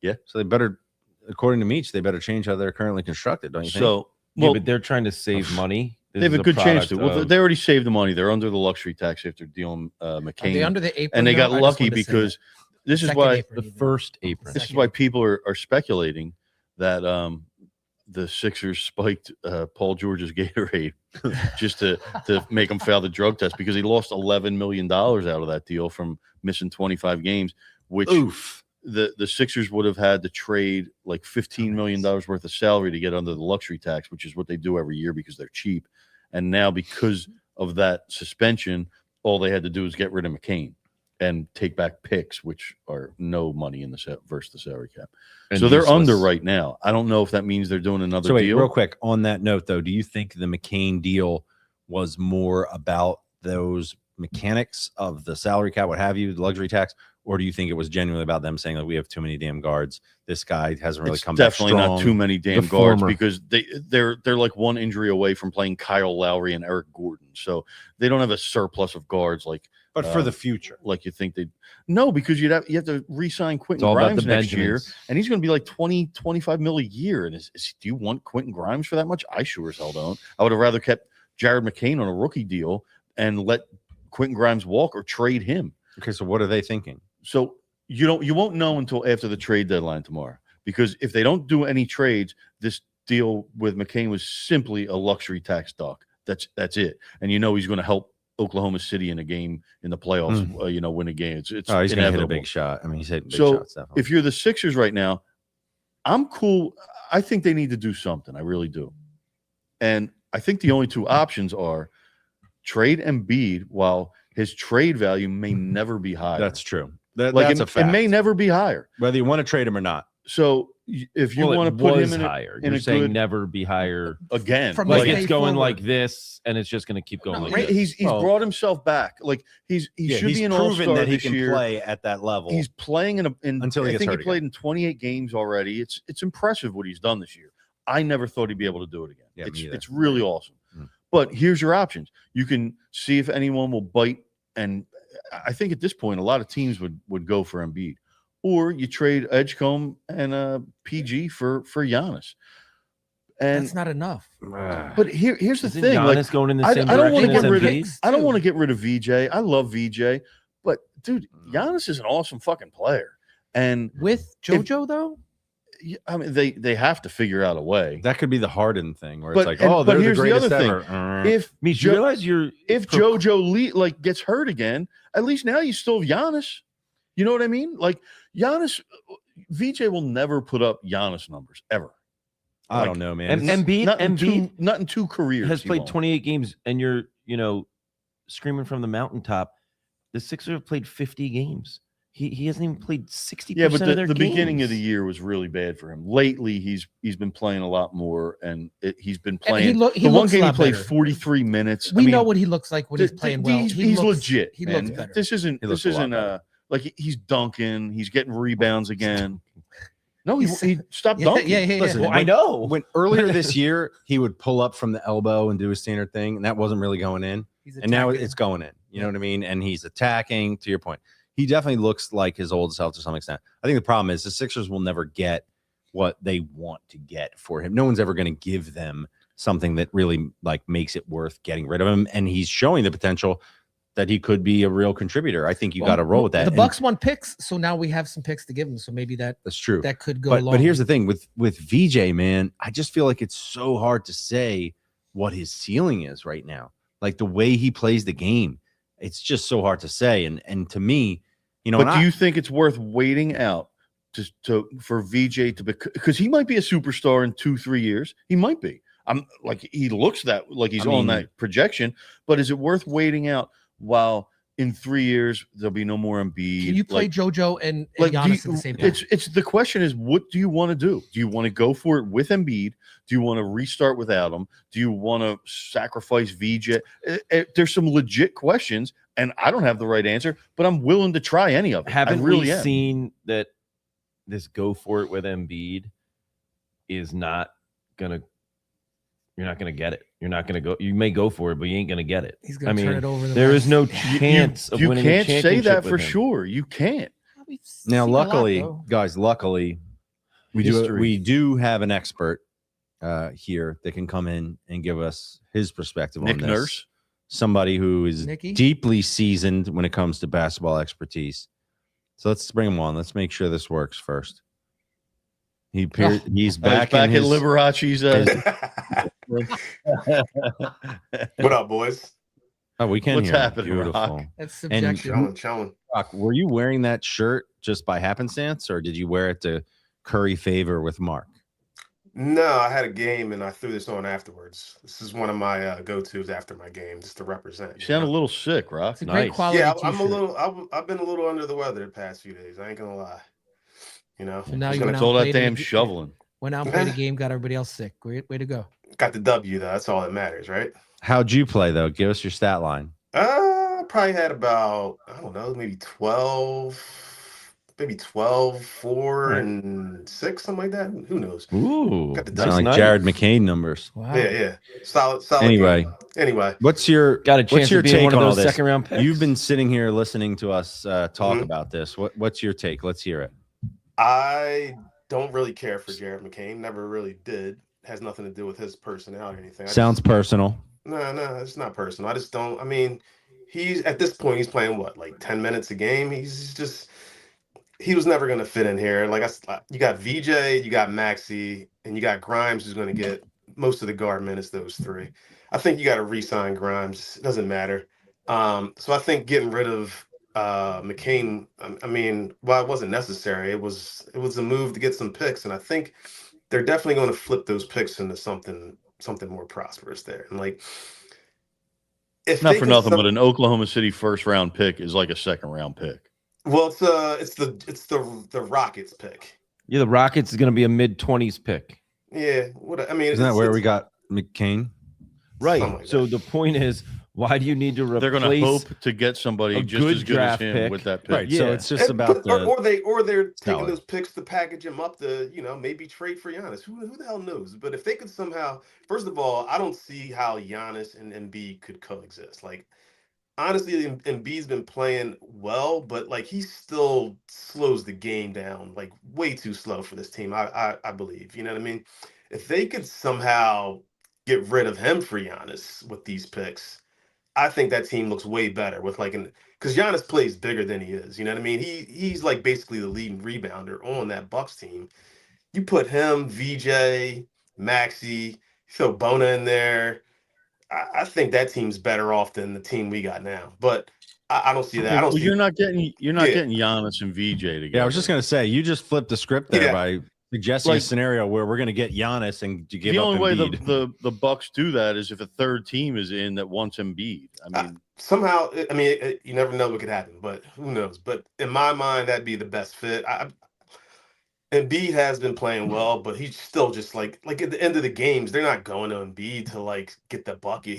S2: Yeah.
S1: So they better, according to Meach, they better change how they're currently constructed, don't you think?
S2: So,
S4: Well, but they're trying to save money.
S2: They have a good chance to. Well, they already saved the money. They're under the luxury tax after dealing McCain.
S3: Are they under the apron?
S2: And they got
S3: now? I just
S2: lucky
S3: wanted to say
S2: because this is
S3: Second
S2: why
S3: apron,
S4: The
S3: even.
S4: first apron.
S2: this is why people are speculating that the Sixers spiked Paul George's Gatorade just to make him fail the drug test because he lost $11 million out of that deal from missing 25 games, which the Sixers would have had to trade like $15 million worth of salary to get under the luxury tax, which is what they do every year because they're cheap. And now because of that suspension, all they had to do is get rid of McCain and take back picks, which are no money in the versus the salary cap.
S4: And
S2: so they're
S4: useless.
S2: under right now. I don't know if that means they're doing another
S1: So wait,
S2: deal.
S1: real quick on that note, though, do you think the McCain deal was more about those mechanics of the salary cap, what have you, the luxury tax, or do you think it was genuinely about them saying that we have too many damn guards? This guy hasn't really come back
S2: definitely
S1: strong.
S2: not too many damn
S4: The
S2: guards
S4: former.
S2: because they're like one injury away from playing Kyle Lowry and Eric Gordon. So they don't have a surplus of guards like
S1: But for the future,
S2: you think they no, because you have to re-sign
S4: It's
S2: Quentin
S4: all about
S2: Grimes
S4: the
S2: next year,
S4: Benjamins.
S2: and he's going to be like 20-25 mil a year. And do you want Quentin Grimes for that much? I sure as hell don't. I would have rather kept Jared McCain on a rookie deal and let Quentin Grimes walk or trade him.
S1: okay, so what are they thinking?
S2: So you won't know until after the trade deadline tomorrow, because if they don't do any trades, this deal with McCain was simply a luxury tax dock. That's it. And he's going to help Oklahoma City in a game in the playoffs, win a game. It's
S1: Oh, he's going to hit a
S2: inevitable.
S1: big shot. I mean, he's hitting big
S2: So
S1: shots. Definitely.
S2: if you're the Sixers right now, I'm cool. I think they need to do something. I really do. And I think the only two options are trade Embiid, while his trade value may never be higher.
S1: That's true. That's a
S2: it
S1: fact.
S2: may never be higher,
S1: whether you want to trade him or not.
S2: So if you want to put him in
S4: higher,
S2: in
S4: you're
S2: a
S4: saying
S2: good,
S4: never be higher
S2: again,
S3: From
S4: like
S3: this
S4: it's
S3: day
S4: going
S3: forward.
S4: like this, and it's just going to keep going.
S3: No,
S4: like
S2: right?
S4: this.
S2: He's brought himself back. Like he should
S1: he's
S2: be an
S1: proven
S2: all-star
S1: that he
S2: this
S1: can
S2: year.
S1: play at that level.
S2: He's playing in
S1: Until he
S2: I
S1: gets
S2: think
S1: hurt
S2: he played in 28 games already. It's impressive what he's done this year. I never thought he'd be able to do it again.
S1: Yeah, me either.
S2: It's really awesome.
S1: Mm.
S2: But here's your options. You can see if anyone will bite, and I think at this point a lot of teams would go for Embiid. Or you trade Edgecombe and PG for Giannis. And
S3: That's not enough.
S2: but here's the
S4: Isn't
S2: thing.
S4: Giannis
S2: Like,
S4: going in the
S2: I
S4: same
S2: don't want to
S4: direction
S2: get
S4: as
S2: rid of
S4: Embiid?
S2: I don't want to get rid of VJ. I love VJ, but dude, Giannis is an awesome fucking player. And
S3: With JoJo though,
S2: I mean, they have to figure out a way.
S1: That could be the Harden thing, where
S2: But-
S1: it's like,
S2: and-
S1: oh,
S2: but
S1: they're the
S2: here's the
S1: greatest
S2: other thing.
S1: ever.
S2: If
S4: Means you realize you're
S2: if JoJo gets hurt again, at least now you still have Giannis. You know what I mean? Like Giannis, VJ will never put up Giannis numbers ever.
S1: I don't know, man.
S4: And Embiid,
S2: Not in two careers.
S4: has
S2: he
S4: played
S2: won't.
S4: 28 games, and you're screaming from the mountaintop. The Sixers have played 50 games. He hasn't even played 60%
S2: Yeah, but
S4: of their
S2: the
S4: games.
S2: beginning of the year was really bad for him. Lately, he's been playing a lot more, and he's been
S3: and
S2: playing.
S3: he
S2: The one
S3: looks a
S2: game he
S3: lot
S2: played
S3: better.
S2: 43 minutes.
S3: We
S2: I mean,
S3: know what he looks like when he's
S2: th-
S3: playing
S2: th-
S3: well.
S2: He's
S3: looks,
S2: legit.
S3: He
S2: man.
S3: looks better.
S2: This isn't.
S1: He looks
S2: This
S1: a lot
S2: isn't.
S1: better.
S2: Like he's dunking. He's getting rebounds again. No, he stopped
S3: Yeah,
S2: dunking.
S3: yeah.
S1: Listen,
S4: Well, I know.
S1: when earlier this year he would pull up from the elbow and do his standard thing, and that wasn't really going in.
S3: He's
S1: And now
S3: attacking.
S1: it's going in. You know what I mean? And he's attacking. To your point, he definitely looks like his old self to some extent. I think the problem is the Sixers will never get what they want to get for him. No one's ever going to give them something that really like makes it worth getting rid of him. And he's showing the potential that he could be a real contributor. I think you got to roll with that.
S3: The
S1: And
S3: Bucks won picks, so now we have some picks to give him. So maybe
S1: that's true.
S3: that could go
S1: But
S3: along.
S1: here's the thing with VJ, man. I just feel like it's so hard to say what his ceiling is right now. Like the way he plays the game, it's just so hard to say. And to me,
S2: But do you think it's worth waiting out for VJ to because he might be a superstar in 2-3 years? He might be. I'm like he looks that like he's on that projection. But is it worth waiting out while in 3 years there'll be no more Embiid?
S3: can you play
S2: like,
S3: JoJo and
S2: like
S3: Giannis at the same time?
S2: it's the question is what do you want to do? Do you want to go for it with Embiid? Do you want to restart without him? Do you want to sacrifice VJ? There's some legit questions, and I don't have the right answer, but I'm willing to try any of it.
S4: Haven't
S2: I really
S4: we
S2: am.
S4: seen that this go for it with Embiid is not gonna? You're not gonna get it. You're not gonna go. You may go for it, but you ain't gonna get it.
S3: He's going to turn it over.
S4: There is no chance of
S2: You
S4: winning.
S2: can't
S4: a
S2: say that
S4: championship
S2: for
S4: with him.
S2: sure. You can't.
S1: now, luckily, guys, luckily,
S2: History.
S1: we do have an expert here that can come in and give us his perspective
S2: Nick
S1: on this.
S2: Nurse.
S1: Somebody who is
S3: Nicky?
S1: deeply seasoned when it comes to basketball expertise. So let's bring him on. Let's make sure this works first. He's back.
S2: He's
S1: in
S2: back at
S1: his,
S2: Liberace's.
S5: What up, boys?
S1: Oh, we can
S2: What's
S1: hear him.
S2: happening,
S1: Beautiful.
S2: Rock?
S3: That's
S1: And
S3: subjective.
S5: Chilling.
S1: Rock, were you wearing that shirt just by happenstance, or did you wear it to curry favor with Mark?
S5: No, I had a game and I threw this on afterwards. This is one of my go-tos after my game, just to represent.
S2: You sound a little sick, Rock.
S3: It's a great
S1: Nice.
S3: quality
S5: Yeah,
S3: t-shirt.
S5: I'm a little. I've been a little under the weather the past few days. I ain't gonna lie. You know,
S3: So now
S5: Just
S3: you
S5: gonna-
S3: went
S2: It's all
S3: out
S2: that
S3: played in
S2: damn
S3: the-
S2: shoveling.
S3: Went out and played a game, got everybody else sick. Way to go.
S5: got the W though. That's all that matters, right?
S1: How'd you play though? Give us your stat line.
S5: Probably had about I don't know, maybe 12, 4,
S1: Right.
S5: and 6, something like that. Who knows?
S1: Ooh,
S5: Got the
S1: sound
S5: dust.
S1: like
S4: Nice.
S1: Jared McCain numbers.
S3: Wow.
S5: Yeah. Solid.
S1: Anyway.
S5: game. Anyway,
S1: What's your
S4: Got a chance
S1: what's your
S4: of being
S1: take
S4: one of
S1: on all
S4: those
S1: this?
S4: second round picks.
S1: You've been sitting here listening to us talk
S5: Mhm.
S1: about this. What's your take? Let's hear it.
S5: I don't really care for Jared McCain. Never really did. Has nothing to do with his personality or anything.
S1: Sounds personal.
S5: No, it's not personal. I just don't. I mean, he's at this point he's playing what, like 10 minutes a game. He was never going to fit in here. Like you got VJ, you got Maxey, and you got Grimes, who's going to get most of the guard minutes. Those three. I think you got to re-sign Grimes. It doesn't matter. So I think getting rid of McCain, I mean, well, it wasn't necessary. It was a move to get some picks, and I think they're definitely going to flip those picks into something more prosperous there. And like, if
S2: Not
S5: they
S2: for
S5: can
S2: nothing, but an Oklahoma City first round pick is like a second round pick.
S5: well, it's the Rockets pick.
S4: Yeah, the Rockets is going to be a mid-20s pick.
S5: Yeah, what I mean,
S1: Isn't that
S5: it's-
S1: where
S5: it's
S1: we got McCain?
S4: Right.
S5: something like
S4: So
S5: that.
S4: the point is, why do you need to replace?
S2: They're going to hope to get somebody
S4: a
S2: just
S4: good
S2: as good as
S4: draft
S2: him
S4: pick.
S2: with that pick.
S1: Right. So
S4: Yeah.
S1: it's just about the.
S5: or they're taking
S1: salary.
S5: those picks to package him up to maybe trade for Giannis. Who the hell knows? But if they could somehow, first of all, I don't see how Giannis and Embiid could coexist. Like honestly, Embiid's been playing well, but like he still slows the game down like way too slow for this team. I believe. You know what I mean? If they could somehow get rid of him for Giannis with these picks, I think that team looks way better with like because Giannis plays bigger than he is. You know what I mean? He's like basically the leading rebounder on that Bucks team. You put him, VJ, Maxi, throw Bona in there. I think that team's better off than the team we got now. But I don't see that. I don't
S2: Well,
S5: see.
S2: you're not getting
S5: Yeah.
S2: Giannis and VJ together.
S1: Yeah, I was just gonna say you just flipped the script there
S5: Yeah.
S1: by suggesting a
S2: Like-
S1: scenario where we're gonna get Giannis and you give
S2: The
S1: up
S2: only way
S1: Embiid.
S2: the Bucks do that is if a third team is in that wants Embiid. I mean,
S5: Somehow, I mean, you never know what could happen, but who knows? But in my mind, that'd be the best fit. Embiid has been playing well, but he's still just like at the end of the games, they're not going to Embiid to like get the bucket.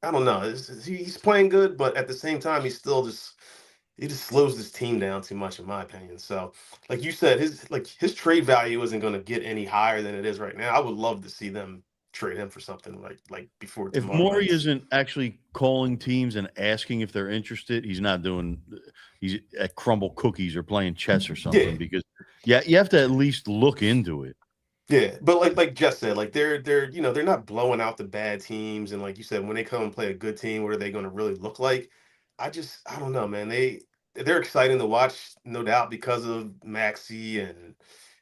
S5: I don't know. He's playing good, but at the same time, he just slows this team down too much, in my opinion. So, like you said, his trade value isn't going to get any higher than it is right now. I would love to see them trade him for something like before
S2: if
S5: tomorrow
S2: Morey
S5: night.
S2: isn't actually calling teams and asking if they're interested, he's at Crumble Cookies or playing chess or something.
S5: Yeah.
S2: Because you have to at least look into it.
S5: Yeah, but like Jess said, like they're they're not blowing out the bad teams, and like you said, when they come and play a good team, what are they going to really look like? I don't know, man. They're exciting to watch, no doubt, because of Maxi and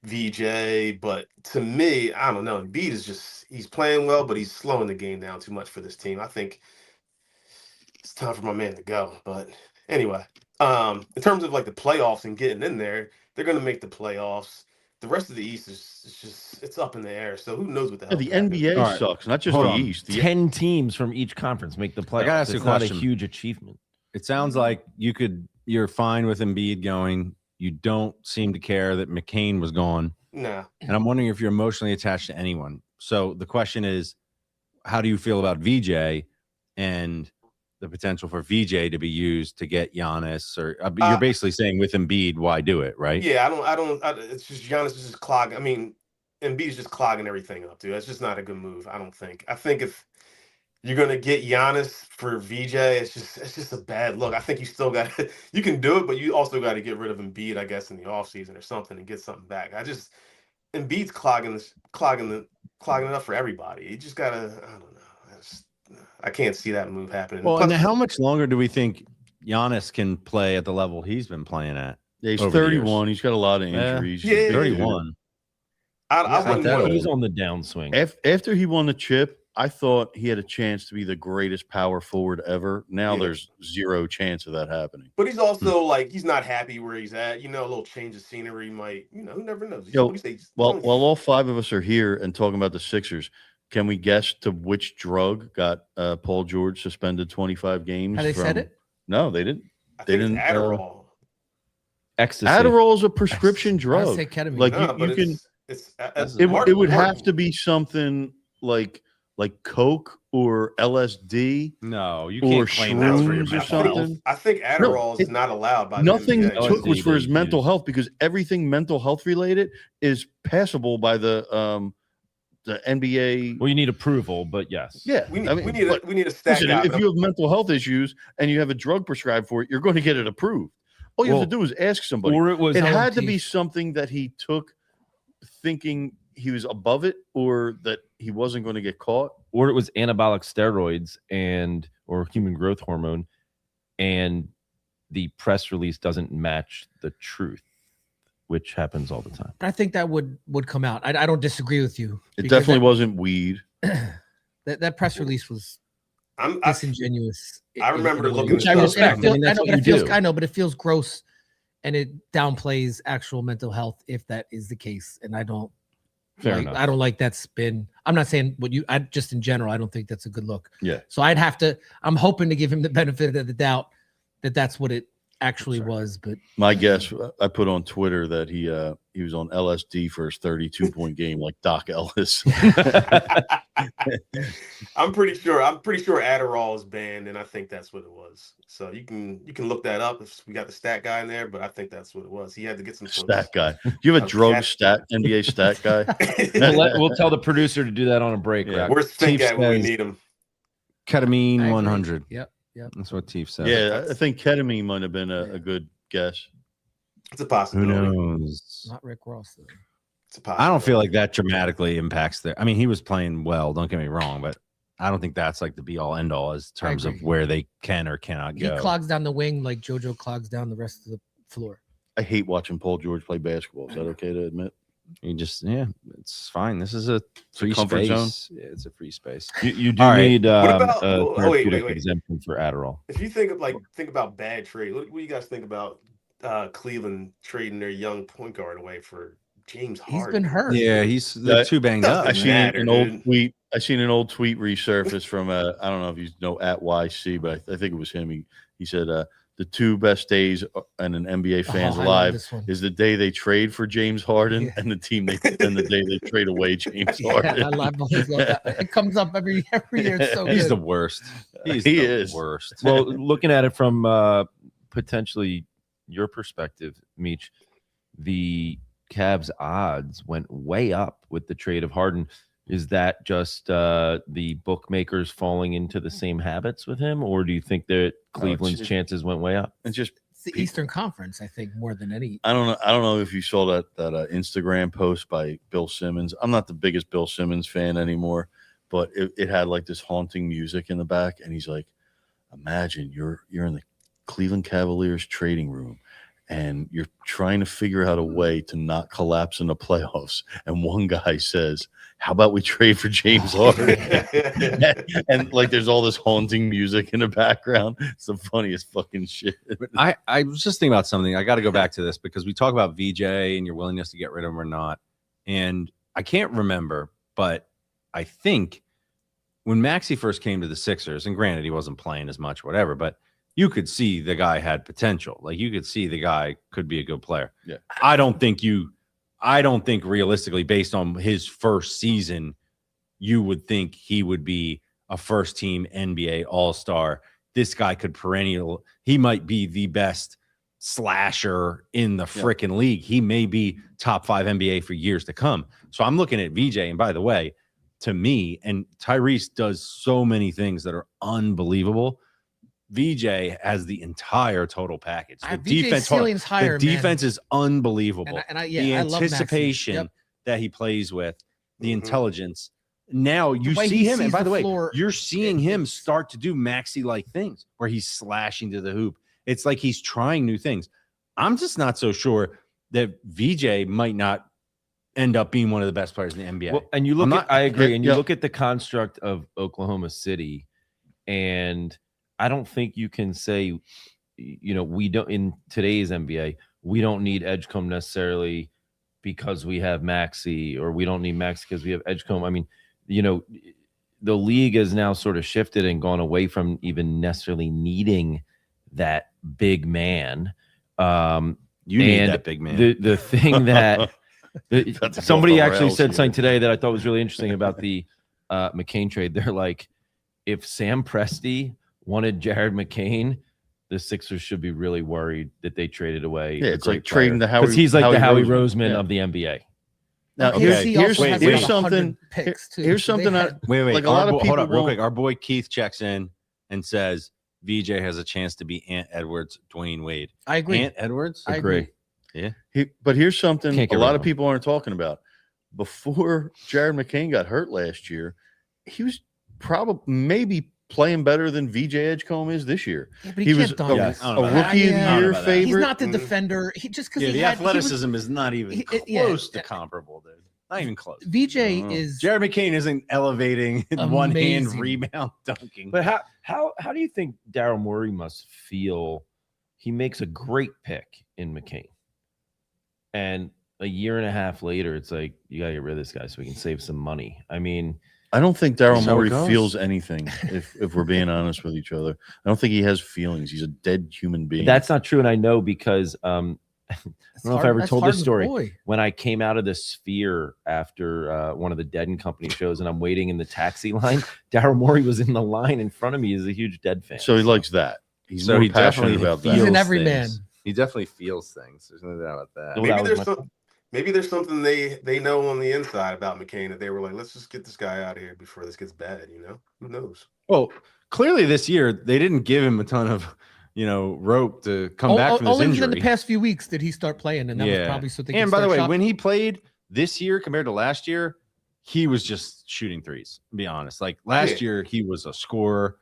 S5: VJ. But to me, I don't know. Embiid is he's playing well, but he's slowing the game down too much for this team. I think it's time for my man to go. But anyway, in terms of like the playoffs and getting in there, they're going to make the playoffs. The rest of the East it's up in the air. So who knows what the hell?
S2: The
S5: could happen.
S2: NBA
S1: All right.
S2: sucks, not just
S1: Hold
S2: the
S1: on.
S2: East.
S4: 10 teams from each conference make the playoffs.
S1: gotta ask you a
S4: It's not a
S1: question.
S4: huge achievement.
S1: It sounds like you're fine with Embiid going. You don't seem to care that McCain was gone.
S5: Nah.
S1: And I'm wondering if you're emotionally attached to anyone. So the question is, how do you feel about VJ and the potential for VJ to be used to get Giannis? Or you're basically saying with Embiid, why do it, right?
S5: Yeah, it's just Giannis is just clogging. I mean, Embiid's just clogging everything up, dude. That's just not a good move. I don't think. I think if you're gonna get Giannis for VJ, it's just a bad look. I think you still got you can do it, but you also got to get rid of Embiid, I guess, in the offseason or something and get something back. Embiid's clogging it up for everybody. You just gotta. I don't know. I can't see that move happening.
S1: Well,
S5: Plus,
S1: and how much longer do we think Giannis can play at the level he's been playing at?
S2: Yeah, he's
S1: over the
S2: 31. He's got a lot of injuries. He's a
S5: Yeah.
S2: big dude.
S1: 31.
S5: I
S1: not
S5: wouldn't
S1: that
S5: want
S1: old.
S4: He's on the downswing.
S2: After he won the chip, I thought he had a chance to be the greatest power forward ever. Now
S5: Yeah.
S2: there's zero chance of that happening.
S5: But he's also like he's not happy where he's at. A little change of scenery might. Who never knows.
S2: Yo,
S5: What do you say? He's
S2: Well,
S5: only-
S2: while all five of us are here and talking about the Sixers, can we guess to which drug got Paul George suspended 25 games?
S3: How they said it?
S2: No, they didn't.
S5: I
S2: they
S5: think it's
S2: didn't,
S5: Adderall.
S4: Ecstasy.
S2: Adderall is a prescription
S3: I
S2: drug.
S3: say ketamine.
S2: Like
S5: No,
S2: you
S5: but
S2: can.
S5: it's
S2: It
S5: Mark-
S2: would
S5: Mark-
S2: have to be something like Coke or LSD.
S1: No, you
S2: Or
S1: can't claim that for your
S2: shrooms or
S1: mental
S2: something.
S1: health.
S5: I think Adderall is
S2: it-
S5: not allowed by
S2: Nothing
S5: the
S2: he
S5: NBA.
S2: took was for his
S4: LSD
S2: mental
S4: used.
S2: health because everything mental health related is passable by the NBA.
S4: Well, you need approval, but yes.
S2: Yeah,
S5: We need,
S2: I mean,
S5: we need
S2: but
S5: a we need a stack
S2: listen,
S5: out.
S2: if you have mental health issues and you have a drug prescribed for it, you're going to get it approved. All you have to do is ask somebody.
S4: Or it was
S2: It had to
S3: LMT.
S2: be something that he took thinking he was above it or that he wasn't going to get caught.
S4: or it was anabolic steroids or human growth hormone, and the press release doesn't match the truth, which happens all the time.
S3: I think that would come out. I don't disagree with you.
S2: It
S3: because
S2: definitely wasn't weed.
S3: that press release was disingenuous.
S5: I remember looking
S3: which
S5: at
S3: I
S5: stuff.
S3: respect.
S4: I mean, that's what you do.
S3: I know, but it feels gross, and it downplays actual mental health if that is the case. And I don't
S4: Fair enough.
S3: I don't like that spin. I'm not saying I just in general, I don't think that's a good look.
S2: Yeah.
S3: So I'm hoping to give him the benefit of the doubt that that's what it actually was. But
S2: my guess, I put on Twitter that he was on LSD for his 32-point game, like Doc Ellis.
S5: I'm pretty sure Adderall is banned, and I think that's what it was. So you can look that up if we got the stat guy in there, but I think that's what it was. He had to get some
S2: Stat guy. Do you have a drug stat NBA stat guy?
S4: We'll tell the producer to do that on a break.
S2: Yeah.
S5: Where's Fink
S1: Chief
S5: at when we
S1: says-
S5: need him?
S1: Ketamine 100.
S3: Yep.
S1: That's what Teef said.
S2: Yeah, I think ketamine might have been a good guess.
S5: It's a
S1: Who
S5: possibility.
S1: knows?
S3: Not Rick Ross though.
S5: It's a possibility.
S1: I don't feel like that dramatically impacts I mean, he was playing well, don't get me wrong, but I don't think that's like the be all end all as terms of
S3: agree.
S1: where they can or cannot
S3: He
S1: go.
S3: clogs down the wing like JoJo clogs down the rest of the floor.
S2: I hate watching Paul George play basketball. Is that okay to admit?
S1: You just, it's fine. This is a free
S2: comfort
S1: space. Yeah, it's a free space.
S4: You do
S1: All right.
S4: need
S5: about-
S4: a
S5: wait,
S4: therapeutic
S5: wait.
S4: exemption for Adderall.
S5: If you think about bad trade, what do you guys think about Cleveland trading their young point guard away for James Harden?
S3: He's been hurt.
S1: Yeah, they're too banged up.
S2: I
S5: Doesn't
S2: seen
S5: matter,
S2: an old
S5: dude.
S2: tweet. I seen an old tweet resurface from I don't know if you know at YC, but I think it was him. He said the two best days in an NBA fan's
S3: I love
S2: life
S3: this one.
S2: is the day they trade for James Harden
S3: Yeah.
S2: and the day they trade away James
S3: Yeah,
S2: Harden.
S3: I love that. It comes up every year. It's so
S1: He's
S3: good.
S1: the worst.
S2: He
S1: the
S2: is.
S1: worst.
S4: Well, looking at it from potentially your perspective, Meech, the Cavs odds went way up with the trade of Harden. Is that just the bookmakers falling into the same habits with him, or do you think that Cleveland's chances went way up?
S2: It's just
S3: It's the Eastern Conference, I think, more than any.
S2: I don't know if you saw that Instagram post by Bill Simmons. I'm not the biggest Bill Simmons fan anymore, but it had like this haunting music in the back, and he's like, imagine you're in the Cleveland Cavaliers trading room and you're trying to figure out a way to not collapse in the playoffs, and one guy says, how about we trade for James Harden? and like there's all this haunting music in the background. It's the funniest fucking shit.
S1: I was just thinking about something. I got to go back to this because we talk about VJ and your willingness to get rid of him or not. And I can't remember, but I think when Maxey first came to the Sixers, and granted he wasn't playing as much, whatever, but you could see the guy had potential. Like you could see the guy could be a good player.
S2: Yeah.
S1: I don't think realistically, based on his first season, you would think he would be a first team NBA All-Star. This guy could he might be the best slasher in the freaking league. He may be top 5 NBA for years to come. So I'm looking at VJ, and by the way, to me, and Tyrese does so many things that are unbelievable. VJ has the entire total package. The defense,
S3: ceiling's higher,
S1: the defense is unbelievable.
S3: And I
S1: the
S3: love Maxey.
S1: anticipation
S3: Yep.
S1: that he plays with, the intelligence. Now you
S3: way
S1: see
S3: he
S1: him, and
S3: sees
S1: by
S3: the
S1: the way,
S3: floor,
S1: you're seeing him start to do Maxey-like things where he's slashing to the hoop. It's like he's trying new things. I'm just not so sure that VJ might not end up being one of the best players in the NBA.
S4: Well, and you look
S1: I'm
S4: at, I agree, and you
S2: yeah.
S4: look at the construct of Oklahoma City, and I don't think you can say, we don't, in today's NBA, we don't need Edgecombe necessarily because we have Maxey, or we don't need Maxey because we have Edgecombe. I mean, the league has now sort of shifted and gone away from even necessarily needing that big man.
S1: You need
S4: and
S1: that big man.
S4: The thing that
S2: That's
S4: somebody
S2: off the
S4: actually
S2: rails
S4: said
S2: here.
S4: something today that I thought was really interesting about the McCain trade. They're like, if Sam Presti wanted Jared McCain, the Sixers should be really worried that they traded away.
S2: Yeah, it's like trading the Howie,
S4: because he's like the Howie
S2: Roseman.
S4: Roseman
S2: Yeah.
S4: of the NBA.
S2: Now
S1: Okay.
S2: here's
S3: also has
S1: wait,
S3: like
S2: here's
S3: 100
S2: something.
S3: picks too.
S2: Here's
S3: So they
S2: something
S3: had-
S1: Wait,
S2: like a lot of
S1: hold
S2: people
S1: up real
S2: won't-
S1: quick. Our boy Keith checks in and says VJ has a chance to be Ant Edwards, Dwayne Wade.
S3: I agree.
S1: Ant Edwards?
S3: I
S4: Agree.
S2: But here's something
S4: Can't
S2: a
S4: get
S2: lot
S4: rid
S2: of
S4: of him.
S2: people aren't talking about. Before Jared McCain got hurt last year, he was probably maybe playing better than VJ Edgecombe is this year.
S3: Yeah, but
S2: He was
S3: can't dunk.
S1: Yes. I
S2: a
S1: don't know about
S2: rookie of
S3: that.
S2: the
S3: I don't
S2: year
S1: know about that.
S2: favorite.
S3: He's not the defender. He just because
S1: Yeah,
S3: he
S1: the
S3: had
S1: athleticism is not even close to comparable, dude. Not even close.
S3: VJ is
S1: Jared McCain isn't elevating in one hand
S3: Amazing.
S1: rebound dunking.
S4: But how do you think Daryl Morey must feel? He makes a great pick in McCain, and a year and a half later, it's like you gotta get rid of this guy so we can save some money. I mean,
S2: I don't think Daryl
S1: So it
S2: Morey
S1: goes.
S2: feels anything. If we're being honest with each other, I don't think he has feelings. He's a dead human being.
S4: that's not true, and I know because I don't know if I ever told this story.
S3: Boy.
S4: When I came out of the Sphere after one of the Dead and Company shows, and I'm waiting in the taxi line, Daryl Morey was in the line in front of me. He's a huge Dead fan.
S2: so he likes that. He's
S1: So
S2: more
S1: he
S2: passionate
S1: definitely
S2: about
S3: He's
S2: that.
S3: an
S1: feels
S3: everyman.
S1: things. He definitely feels things. There's no doubt about that.
S4: Well,
S5: Maybe
S4: that was
S5: maybe there's something they know on the inside about McCain that they were like, let's just get this guy out of here before this gets bad. Who knows?
S1: Well, clearly this year they didn't give him a ton of, rope to come back from this
S3: Only
S1: injury.
S3: in the past few weeks did he start playing, and that was probably so they could
S1: And by the
S3: start
S1: way,
S3: shopping.
S1: when he played this year compared to last year, he was just shooting threes. To be honest, like last year he was a scorer.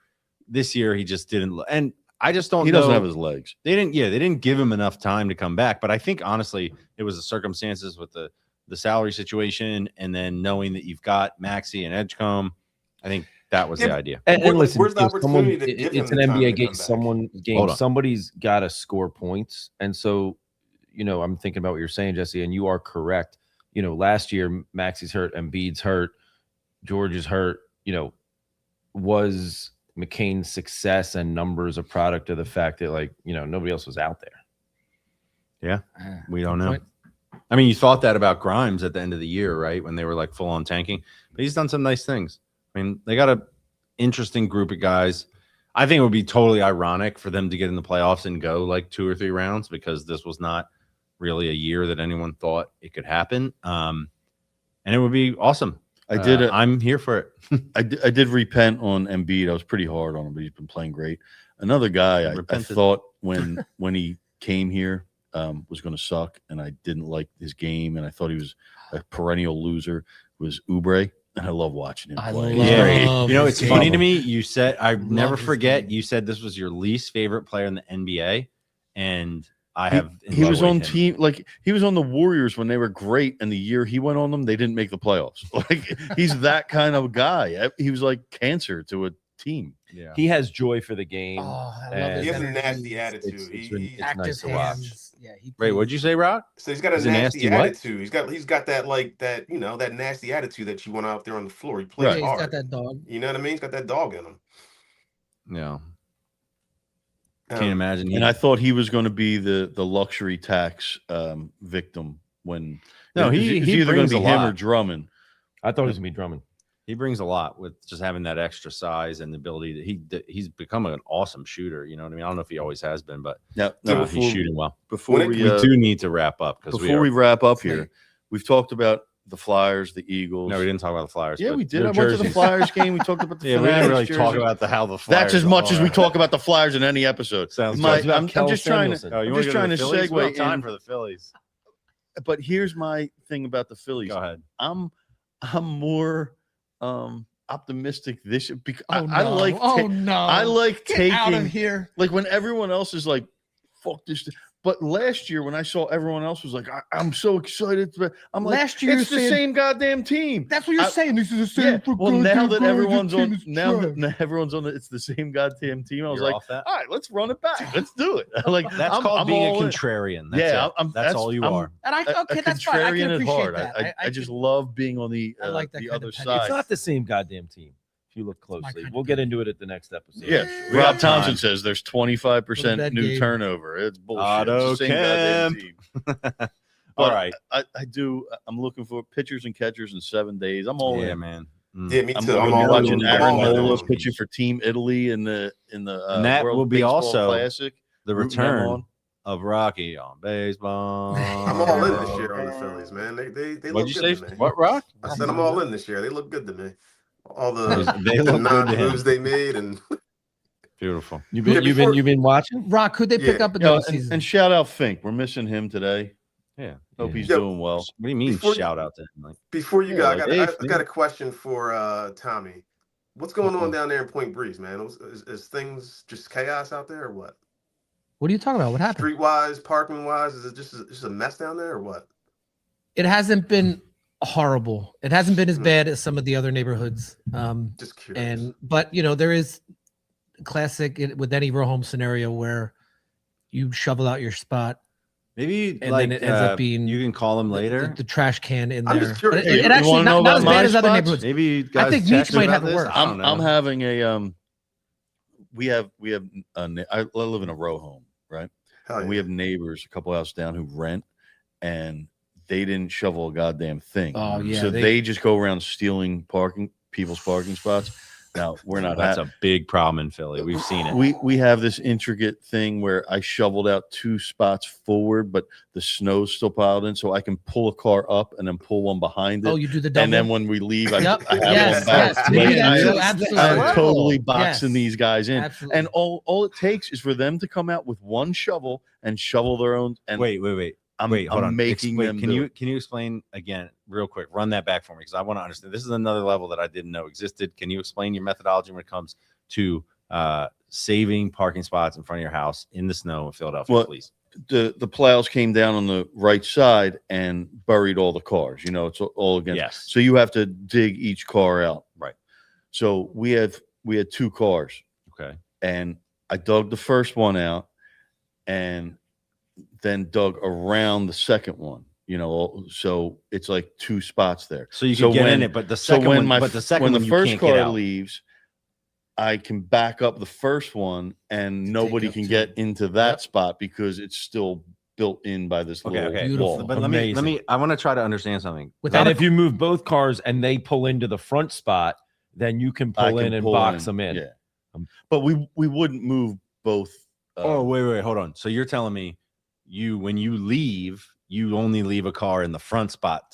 S1: This year he just didn't. And I just don't.
S2: He
S1: know.
S2: doesn't have his legs.
S1: They didn't give him enough time to come back. But I think honestly, it was the circumstances with the salary situation, and then knowing that you've got Maxey and Edgecombe. I think that was the idea.
S4: And listen,
S5: Where's the
S4: if someone,
S5: opportunity to give him
S4: it's an
S5: the time to
S4: NBA game.
S5: come back?
S1: Hold on.
S4: Somebody's got to score points, and so I'm thinking about what you're saying, Jesse, and you are correct. Last year Maxey's hurt, Embiid's hurt, George is hurt. Was McCain's success and numbers a product of the fact that nobody else was out there?
S1: Yeah, we don't know.
S3: Point.
S1: I mean, you thought that about Grimes at the end of the year, right? When they were like full on tanking, but he's done some nice things. I mean, they got a interesting group of guys. I think it would be totally ironic for them to get in the playoffs and go like 2 or 3 rounds, because this was not really a year that anyone thought it could happen. And it would be awesome. I'm here for it.
S2: I did repent on Embiid. I was pretty hard on him, but he's been playing great. Another guy I thought when he came here was going to suck, and I didn't like his game, and I thought he was a perennial loser, was Oubre. And I love watching him play.
S1: Yeah, it's
S3: his
S1: funny
S3: game.
S1: to me. You said, I never
S3: Love his
S1: forget,
S3: game.
S1: you said this was your least favorite player in the NBA, and I have.
S2: He was on
S1: team.
S2: he was on the Warriors when they were great, and the year he went on them, they didn't make the playoffs. Like, he's that kind of guy. He was like cancer to a team.
S1: Yeah,
S4: He has joy for the game.
S3: Oh, I love
S4: And
S5: He
S3: his
S5: has a
S3: energy.
S5: nasty attitude.
S4: it's
S5: He
S4: nice to watch.
S3: hands. Yeah,
S1: Wait, what'd you say, Rock?
S5: so he's got a
S1: He's a
S5: nasty
S1: nasty what?
S5: attitude. He's got that that nasty attitude that you want out there on the floor. He plays
S2: Right.
S3: He's
S5: hard.
S3: got that dog.
S5: You know what I mean? He's got that dog in him.
S1: Yeah,
S5: Um,
S1: can't imagine.
S2: And I thought he was going to be the luxury tax victim when
S1: No,
S2: it's
S1: he
S2: either going
S1: brings
S2: to
S1: a
S2: be him or
S1: lot.
S2: Drummond.
S4: I thought it was going to be Drummond.
S1: He brings a lot with just having that extra size and the ability that he's become an awesome shooter. You know what I mean? I don't know if he always has been, but
S2: Now,
S1: he's shooting well.
S2: before
S5: When
S2: we
S1: We do need to wrap up because
S2: before we wrap up
S3: late.
S2: here, we've talked about the Flyers, the Eagles.
S1: No, we didn't talk about the Flyers.
S2: Yeah,
S1: but
S2: we did.
S1: their
S2: I went to the
S1: jerseys.
S2: Flyers game. We talked about the
S1: Yeah, we didn't really
S2: Fanatics
S1: talk
S2: jersey.
S1: about how the Flyers.
S2: That's as much as we
S1: are.
S2: talk about the Flyers in any episode.
S1: Sounds
S2: My-
S1: good.
S2: I'm just trying to.
S1: Oh, you
S2: I'm
S1: wanna
S2: just
S1: go
S2: trying
S1: the
S2: to
S1: Phillies? We don't have
S2: segue
S1: time
S2: in.
S1: for the Phillies.
S2: But here's my thing about the Phillies.
S1: Go ahead.
S2: I'm more optimistic this year because
S3: Oh,
S2: I
S3: no.
S2: like
S3: Oh, no.
S2: I like
S3: Get out of
S2: taking
S3: here.
S2: like when everyone else is like fuck this. But last year when I saw everyone else was like I'm so excited. I'm like
S3: Last year
S2: it's
S3: you
S2: the
S3: said-
S2: same goddamn team.
S3: That's what you're
S2: I-
S3: saying. This is the same.
S2: Yeah.
S3: for
S2: Well,
S3: good,
S2: now
S3: you're
S2: that
S3: good,
S2: everyone's
S3: your team
S2: on
S3: is
S2: now
S3: trash.
S2: that everyone's on it's the same goddamn team. I was
S1: You're
S2: like,
S1: off that?
S2: all right, let's run it back. Let's do it. Like
S1: That's
S2: I'm
S1: called being a
S2: all in.
S1: contrarian. That's
S2: Yeah,
S1: it. That's all you
S2: I'm
S1: are.
S3: And I okay,
S2: a
S3: that's fine. I can
S2: contrarian at
S3: appreciate
S2: heart.
S3: that.
S2: I just love being on the
S3: I like that
S2: the
S3: kind
S2: other
S3: of
S2: side.
S3: penny.
S4: It's not the same goddamn team. If you look
S3: my
S4: closely,
S3: kind
S4: we'll
S3: of
S4: get
S3: thing.
S4: into it at the next episode.
S2: Yeah,
S1: We
S2: Rob
S1: got
S2: Thompson
S1: time.
S2: says there's
S3: What
S2: 25%
S3: a
S2: new
S3: game.
S2: turnover. It's bullshit.
S1: Otto
S2: It's the same goddamn
S1: Kemp.
S2: team.
S1: All
S2: But
S1: right.
S2: I do. I'm looking for pitchers and catchers in 7 days. I'm all
S1: Yeah,
S2: in.
S1: man.
S5: Yeah, me
S2: I'm
S5: too.
S2: going
S5: I'm
S2: to be
S5: all
S2: watching
S5: in.
S2: Aaron
S5: I'm all in.
S2: Nola pitching for Team Italy in the
S1: And that
S2: World
S1: will be
S2: Baseball
S1: also
S2: Classic.
S1: The
S2: Rooting them
S1: return
S2: on.
S1: of Rocky on baseball.
S5: I'm all in this year on the Phillies, man. They
S1: What'd
S5: look
S1: you
S5: good
S1: say?
S5: to me.
S1: What, Rock?
S5: I said I'm all in this year. They look good to me. All the
S1: They look good
S5: non
S1: to him.
S5: moves they made and
S1: Beautiful.
S4: You've
S5: Yeah,
S4: been
S5: before-
S4: you've been watching.
S3: Rock, could they pick
S5: Yeah.
S3: up in
S2: You know,
S3: the season?
S2: and shout out Fink. We're missing him today.
S1: Yeah.
S2: Hope
S1: Yeah.
S2: he's
S5: Yo,
S2: doing well.
S1: What do you mean?
S5: Before-
S1: Shout out to him. Like,
S5: before you
S2: Yeah,
S5: go,
S2: like,
S5: I got a question for Tommy. What's going on down there in Point Breeze, man? Is things just chaos out there or what?
S3: What are you talking about? What happened?
S5: Street wise, parking wise, is it just a mess down there or what?
S3: It hasn't been horrible. It hasn't been as bad as some of the other neighborhoods.
S5: Just curious.
S3: But there is classic with any row home scenario where you shovel out your spot.
S1: Maybe
S3: And
S1: like
S3: then it ends up being
S1: you can call him later.
S3: The trash can in
S5: I'm
S3: there.
S5: just curious.
S3: But
S5: Hey,
S3: it
S5: you
S3: actually
S2: wanna know
S3: not as
S2: about
S3: bad
S2: my
S3: as other
S2: spots?
S3: neighborhoods.
S1: Maybe you guys
S3: I think
S1: text
S3: Meach might
S1: about
S3: have it
S1: this?
S3: worse.
S1: I don't know.
S2: I'm having a we have I live in a row home, right?
S5: Hell
S2: And we
S5: yeah.
S2: have neighbors a couple houses down who rent, and they didn't shovel a goddamn thing.
S3: Oh yeah.
S2: So they just go around stealing people's parking spots. Now we're not.
S1: That's a big problem in Philly. We've seen it.
S2: We have this intricate thing where I shoveled out 2 spots forward, but the snow's still piled in, so I can pull a car up and then pull one behind it.
S3: Oh, you do the double.
S2: And then when we leave, I
S3: Yep.
S2: have
S3: Yes,
S2: one back.
S3: yes. We do that too. Absolutely.
S2: I'm totally boxing
S3: Yes.
S2: these guys in.
S3: Absolutely.
S2: And all it takes is for them to come out with one shovel and shovel their own. And
S1: Wait.
S2: I'm
S1: Hold on.
S2: making them.
S1: Can
S2: do
S1: you explain again real quick? Run that back for me because I want to understand. This is another level that I didn't know existed. Can you explain your methodology when it comes to saving parking spots in front of your house in the snow in Philadelphia,
S2: Well,
S1: please?
S2: the plows came down on the right side and buried all the cars. It's all against.
S1: Yes.
S2: So you have to dig each car out.
S1: Right.
S2: So we had 2 cars,
S1: Okay.
S2: and I dug the first one out, and then dug around the second one. So it's like 2 spots there.
S1: So you
S2: So
S1: can get in
S2: when-
S1: it, but the
S2: So
S1: second
S2: when
S1: one,
S2: my
S1: but the second
S2: when
S1: one
S2: the
S1: you
S2: first
S1: can't get
S2: car
S1: out.
S2: leaves, I can back up the first one, and
S3: To
S2: nobody
S3: take up
S2: can
S3: to-
S2: get into that
S3: Yep.
S2: spot because it's still built in by this
S1: Okay.
S2: little
S1: Okay.
S3: Beautiful.
S2: wall.
S1: But let me.
S4: Amazing.
S1: I want to try to understand something.
S3: Without
S4: And
S3: a-
S4: if you move both cars and they pull into the front spot, then you can
S2: I
S4: pull
S2: can
S4: in and
S2: pull
S4: box them in.
S2: Yeah, but we wouldn't move both.
S1: Wait, hold on. So you're telling me when you leave, you only leave a car in the front spot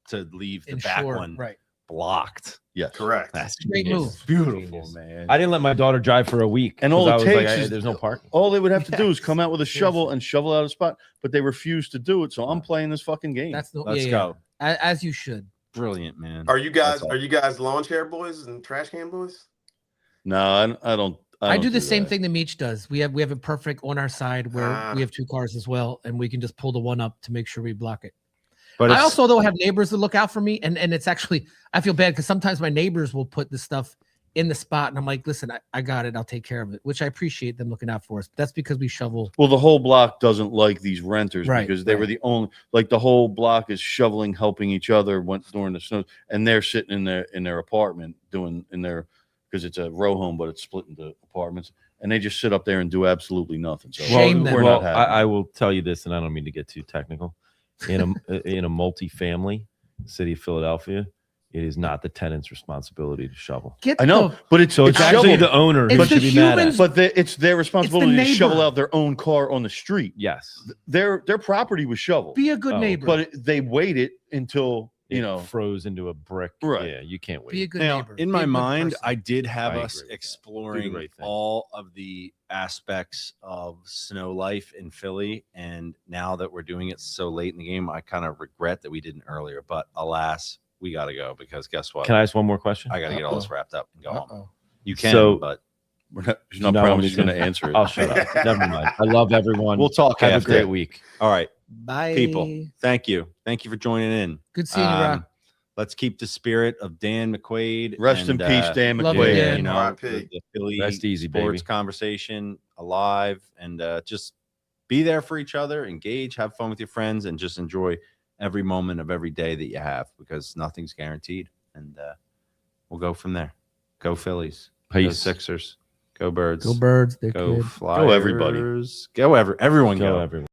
S1: to leave the back
S3: Ensure-
S1: one
S3: right.
S1: blocked.
S2: Yes,
S5: Correct.
S1: That's
S3: Great
S1: genius.
S3: move.
S1: Beautiful,
S3: Genius.
S1: man.
S4: I didn't let my daughter drive for a week.
S2: And
S4: 'cause
S2: all
S4: I
S2: it
S4: was
S2: takes
S4: like,
S2: is
S4: there's no parking.
S2: All they would have to do is
S3: Yes.
S2: come out with a shovel and shovel out a spot, but they refuse to do it. So I'm playing this fucking game.
S3: That's the
S1: Let's
S3: yeah,
S1: go.
S3: yeah. As you should.
S1: Brilliant, man.
S5: Are you guys
S1: That's all.
S5: lawn chair boys and trash can boys?
S2: No, I don't.
S3: I
S2: don't
S3: do the same
S2: that.
S3: thing that Meach does. We have a perfect on our side where we have 2 cars as well, and we can just pull the one up to make sure we block it.
S1: But
S3: I
S1: it's-
S3: also though have neighbors that look out for me, and it's actually I feel bad because sometimes my neighbors will put the stuff in the spot, and I'm like, listen, I got it, I'll take care of it, which I appreciate them looking out for us. But that's because we shovel.
S2: Well, the whole block doesn't like these renters
S3: Right,
S2: because they were
S3: right.
S2: the only. Like the whole block is shoveling, helping each other during the snow, and they're sitting in their apartment doing because it's a row home, but it's split into apartments, and they just sit up there and do absolutely nothing. So
S3: Shame them.
S2: we're
S4: Well,
S2: not happy.
S4: I will tell you this, and I don't mean to get too technical. In a multi-family city of Philadelphia, it is not the tenant's responsibility to shovel.
S3: Get
S2: I know,
S3: the-
S2: but it's
S4: So it's actually
S2: shoveled.
S4: the owner who
S3: It's
S4: should
S3: the
S4: be mad at.
S3: humans-
S2: But it's their responsibility to shovel
S3: neighbor.
S2: out their own car on the street.
S4: Yes,
S2: Their property was shoveled,
S3: be a good
S4: Oh,
S3: neighbor.
S2: but they waited until
S4: it froze into a brick.
S2: Right.
S4: Yeah, you can't
S3: be a
S4: wait.
S3: good
S1: Now,
S3: neighbor.
S1: in
S3: Be
S1: my
S3: a good
S1: mind,
S3: person.
S1: I did have
S4: I
S1: us
S4: agree with that. Do
S1: exploring
S4: the right thing.
S1: all of the aspects of snow life in Philly. And now that we're doing it so late in the game, I kind of regret that we didn't earlier. But alas, we got to go because guess what?
S4: Can I ask one more question?
S1: I got to get all this wrapped up and go home.
S3: Uh-oh.
S1: You can,
S4: So-
S1: but
S2: she's not
S4: No,
S2: promising
S4: I'm
S2: she's going to
S4: gonna-
S2: answer it.
S4: I'll shut up. Never mind. I love everyone.
S1: we'll talk
S4: Have
S1: after.
S4: a great week.
S1: All right,
S3: Bye,
S1: people. Thank you. Thank you for joining in.
S3: Good seeing you, Rock.
S1: Let's keep the spirit of Dan McQuade.
S2: Rest in
S1: and,
S2: peace, Dan
S3: Love you,
S2: McQuade.
S3: Dan.
S1: You know,
S5: R.I.P.
S1: the Philly
S4: Rest easy,
S1: sports
S4: baby.
S1: conversation alive, and just be there for each other, engage, have fun with your friends, and just enjoy every moment of every day that you have because nothing's guaranteed. And we'll go from there. Go Phillies. Go
S4: Peace.
S1: Sixers. Go Birds.
S3: Go Birds. They're
S1: Go
S3: good.
S1: Flyers.
S2: everybody.
S1: Go everyone.
S4: Go
S1: Go.
S4: everyone.